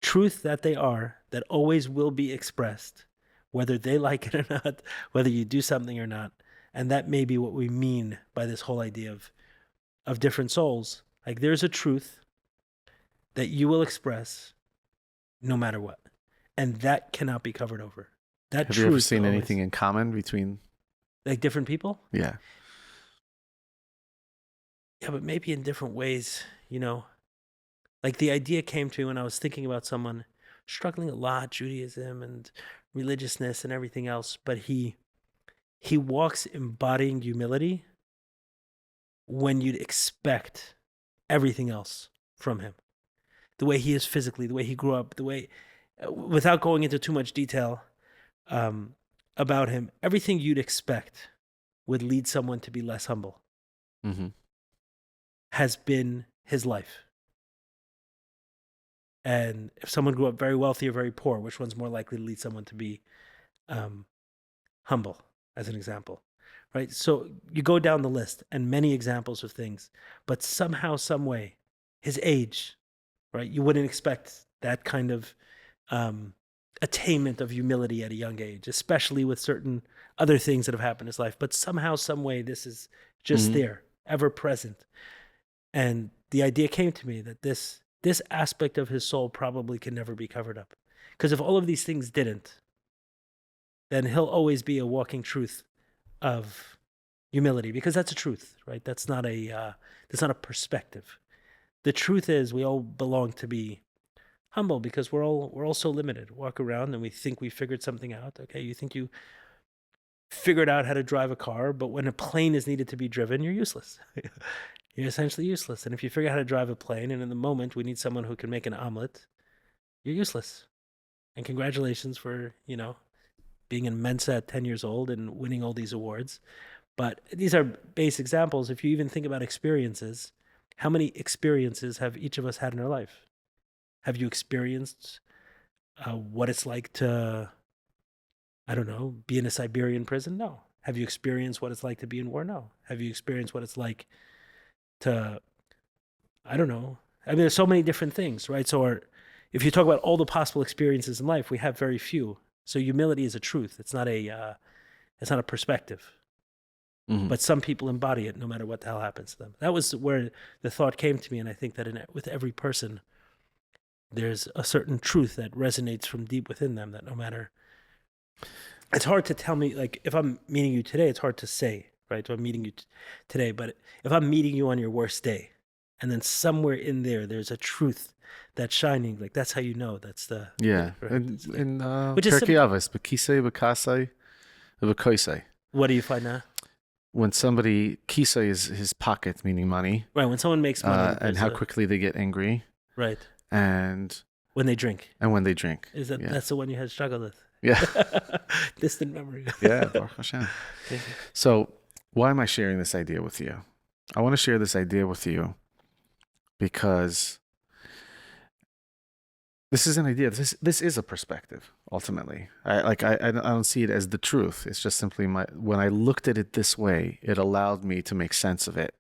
truth that they are, that always will be expressed, whether they like it or not, whether you do something or not. And that may be what we mean by this whole idea of different souls. Like, there's a truth that you will express no matter what. And that cannot be covered over. That Have truth you ever seen always, anything in common between? like, different people? Yeah. Yeah, but maybe in different ways, you know. Like, the idea came to me when I was thinking about someone struggling a lot, Judaism and religiousness and everything else, but he walks embodying humility when you'd expect everything else from him. The way he is physically, the way he grew up, the way, without going into too much detail about him, everything you'd expect would lead someone to be less humble Mm-hmm. has been his life. And if someone grew up very wealthy or very poor, which one's more likely to lead someone to be humble, as an example, right? So you go down the list and many examples of things, but somehow, some way, his age, right? You wouldn't expect that kind of attainment of humility at a young age, especially with certain other things that have happened in his life. But somehow, some way, this is just there, ever present. And the idea came to me that this aspect of his soul probably can never be covered up. Because if all of these things didn't, then he'll always be a walking truth of humility, because that's a truth, right? That's not a perspective. The truth is, we all belong to be humble, because we're all so limited. Walk around and we think we figured something out. Okay, you think you figured out how to drive a car, but when a plane is needed to be driven, you're useless. You're essentially useless. And if you figure out how to drive a plane, and in the moment we need someone who can make an omelet, you're useless. And congratulations for, being in Mensa at 10 years old and winning all these awards. But these are base examples. If you even think about experiences, how many experiences have each of us had in our life? Have you experienced what it's like to, I don't know, be in a Siberian prison? No. Have you experienced what it's like to be in war? No. Have you experienced what it's like to, I don't know. I mean, there's so many different things, right? So if you talk about all the possible experiences in life, we have very few. So humility is a truth. It's not a perspective. Mm-hmm. But some people embody it no matter what the hell happens to them. That was where the thought came to me. And I think that with every person, there's a certain truth that resonates from deep within them, that no matter, it's hard to tell me, like, if I'm meeting you today, it's hard to say, right? So I'm meeting you today, but if I'm meeting you on your worst day, and then somewhere in there's a truth that's shining, like, that's how you know. That's the Right? In which is Turkey Avis, Bekise, Bekasai, Bekoisei. What do you find now? When somebody, Kisei is his pocket, meaning money. Right, when someone makes money. And how quickly they get angry. Right. And when they drink. Is that that's the one you had struggled with? Yeah. Distant memory. Yeah, Baruch Hashem. So why am I sharing this idea with you? I want to share this idea with you because this is an idea. This is a perspective, ultimately. I don't see it as the truth. It's just simply when I looked at it this way, it allowed me to make sense of it.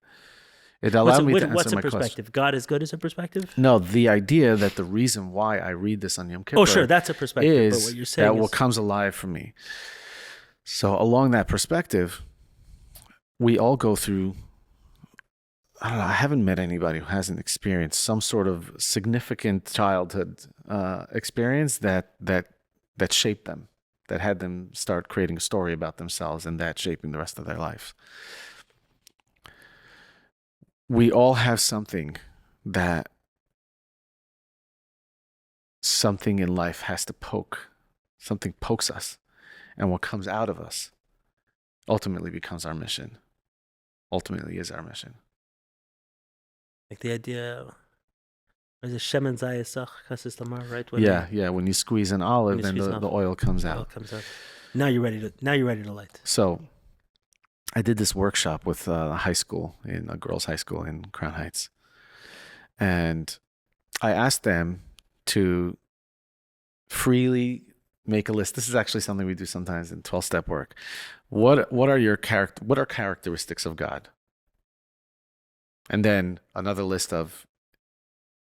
It allowed me to answer my question. What's a perspective? God is good as a perspective? No, the idea that the reason why I read this on Yom Kippur oh, sure, that's a perspective. is but what you're saying that what comes alive for me. So along that perspective, we all go through, I don't know, I haven't met anybody who hasn't experienced some sort of significant childhood experience that shaped them, that had them start creating a story about themselves, and that shaping the rest of their life. We all have something in life has to poke. Something pokes us. And what comes out of us ultimately becomes our mission. Ultimately is our mission. Like the idea, is it shemen zayisach kassis tamar, right? When you squeeze an olive, then the oil comes out. Oil comes out. Now you're ready to light. So I did this workshop with a high school, in a girls' high school in Crown Heights. And I asked them to freely make a list. This is actually something we do sometimes in 12-step work. What are characteristics of God? And then another list of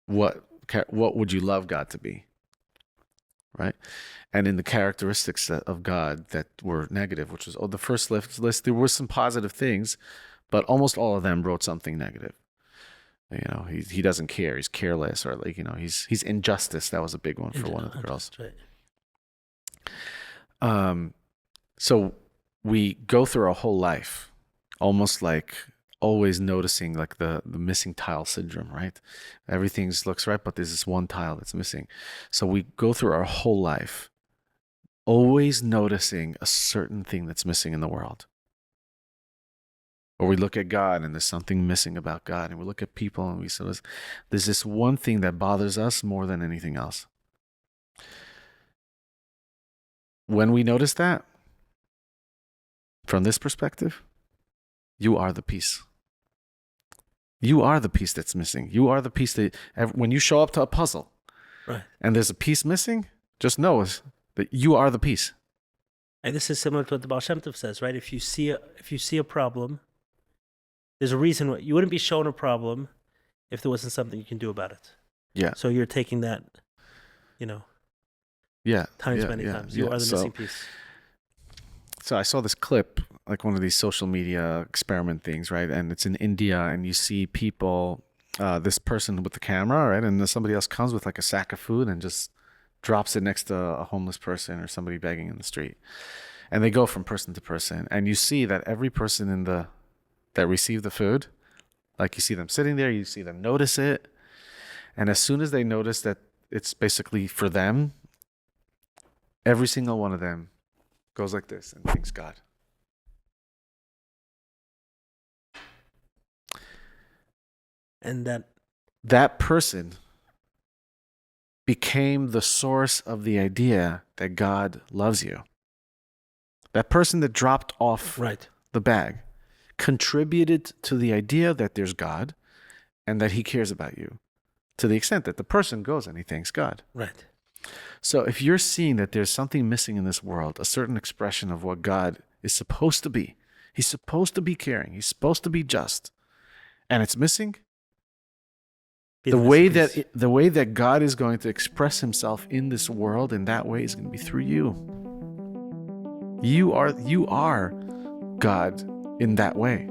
what would you love God to be? Right? And in the characteristics of God that were negative, which was the first list, there were some positive things, but almost all of them wrote something negative. You know, he doesn't care. He's careless, or like, you know, he's injustice. That was a big one for one of the girls. Right. So we go through our whole life, almost like always noticing like the missing tile syndrome, right? Everything looks right, but there's this one tile that's missing. So we go through our whole life, always noticing a certain thing that's missing in the world. Or we look at God and there's something missing about God, and we look at people and we say, there's this one thing that bothers us more than anything else. When we notice that, from this perspective, you are the piece. You are the piece that's missing. You are the piece that, when you show up to a puzzle, right, and there's a piece missing, just know that you are the piece. And this is similar to what the Baal Shem Tov says, right? If you see a problem, there's a reason why you wouldn't be shown a problem if there wasn't something you can do about it. Yeah. So you're taking that, times many times. You are the missing piece. So I saw this clip, like one of these social media experiment things, right? And it's in India, and you see people, this person with the camera, right? And then somebody else comes with like a sack of food and just drops it next to a homeless person or somebody begging in the street. And they go from person to person. And you see that every person that received the food, like you see them sitting there, you see them notice it. And as soon as they notice that it's basically for them, every single one of them goes like this and thanks God. And that person became the source of the idea that God loves you. That person that dropped off the bag contributed to the idea that there's God and that he cares about you, to the extent that the person goes and he thanks God. Right. So if you're seeing that there's something missing in this world, a certain expression of what God is supposed to be, he's supposed to be caring, he's supposed to be just, and it's missing, the way that God is going to express himself in this world in that way is going to be through you. You are God in that way.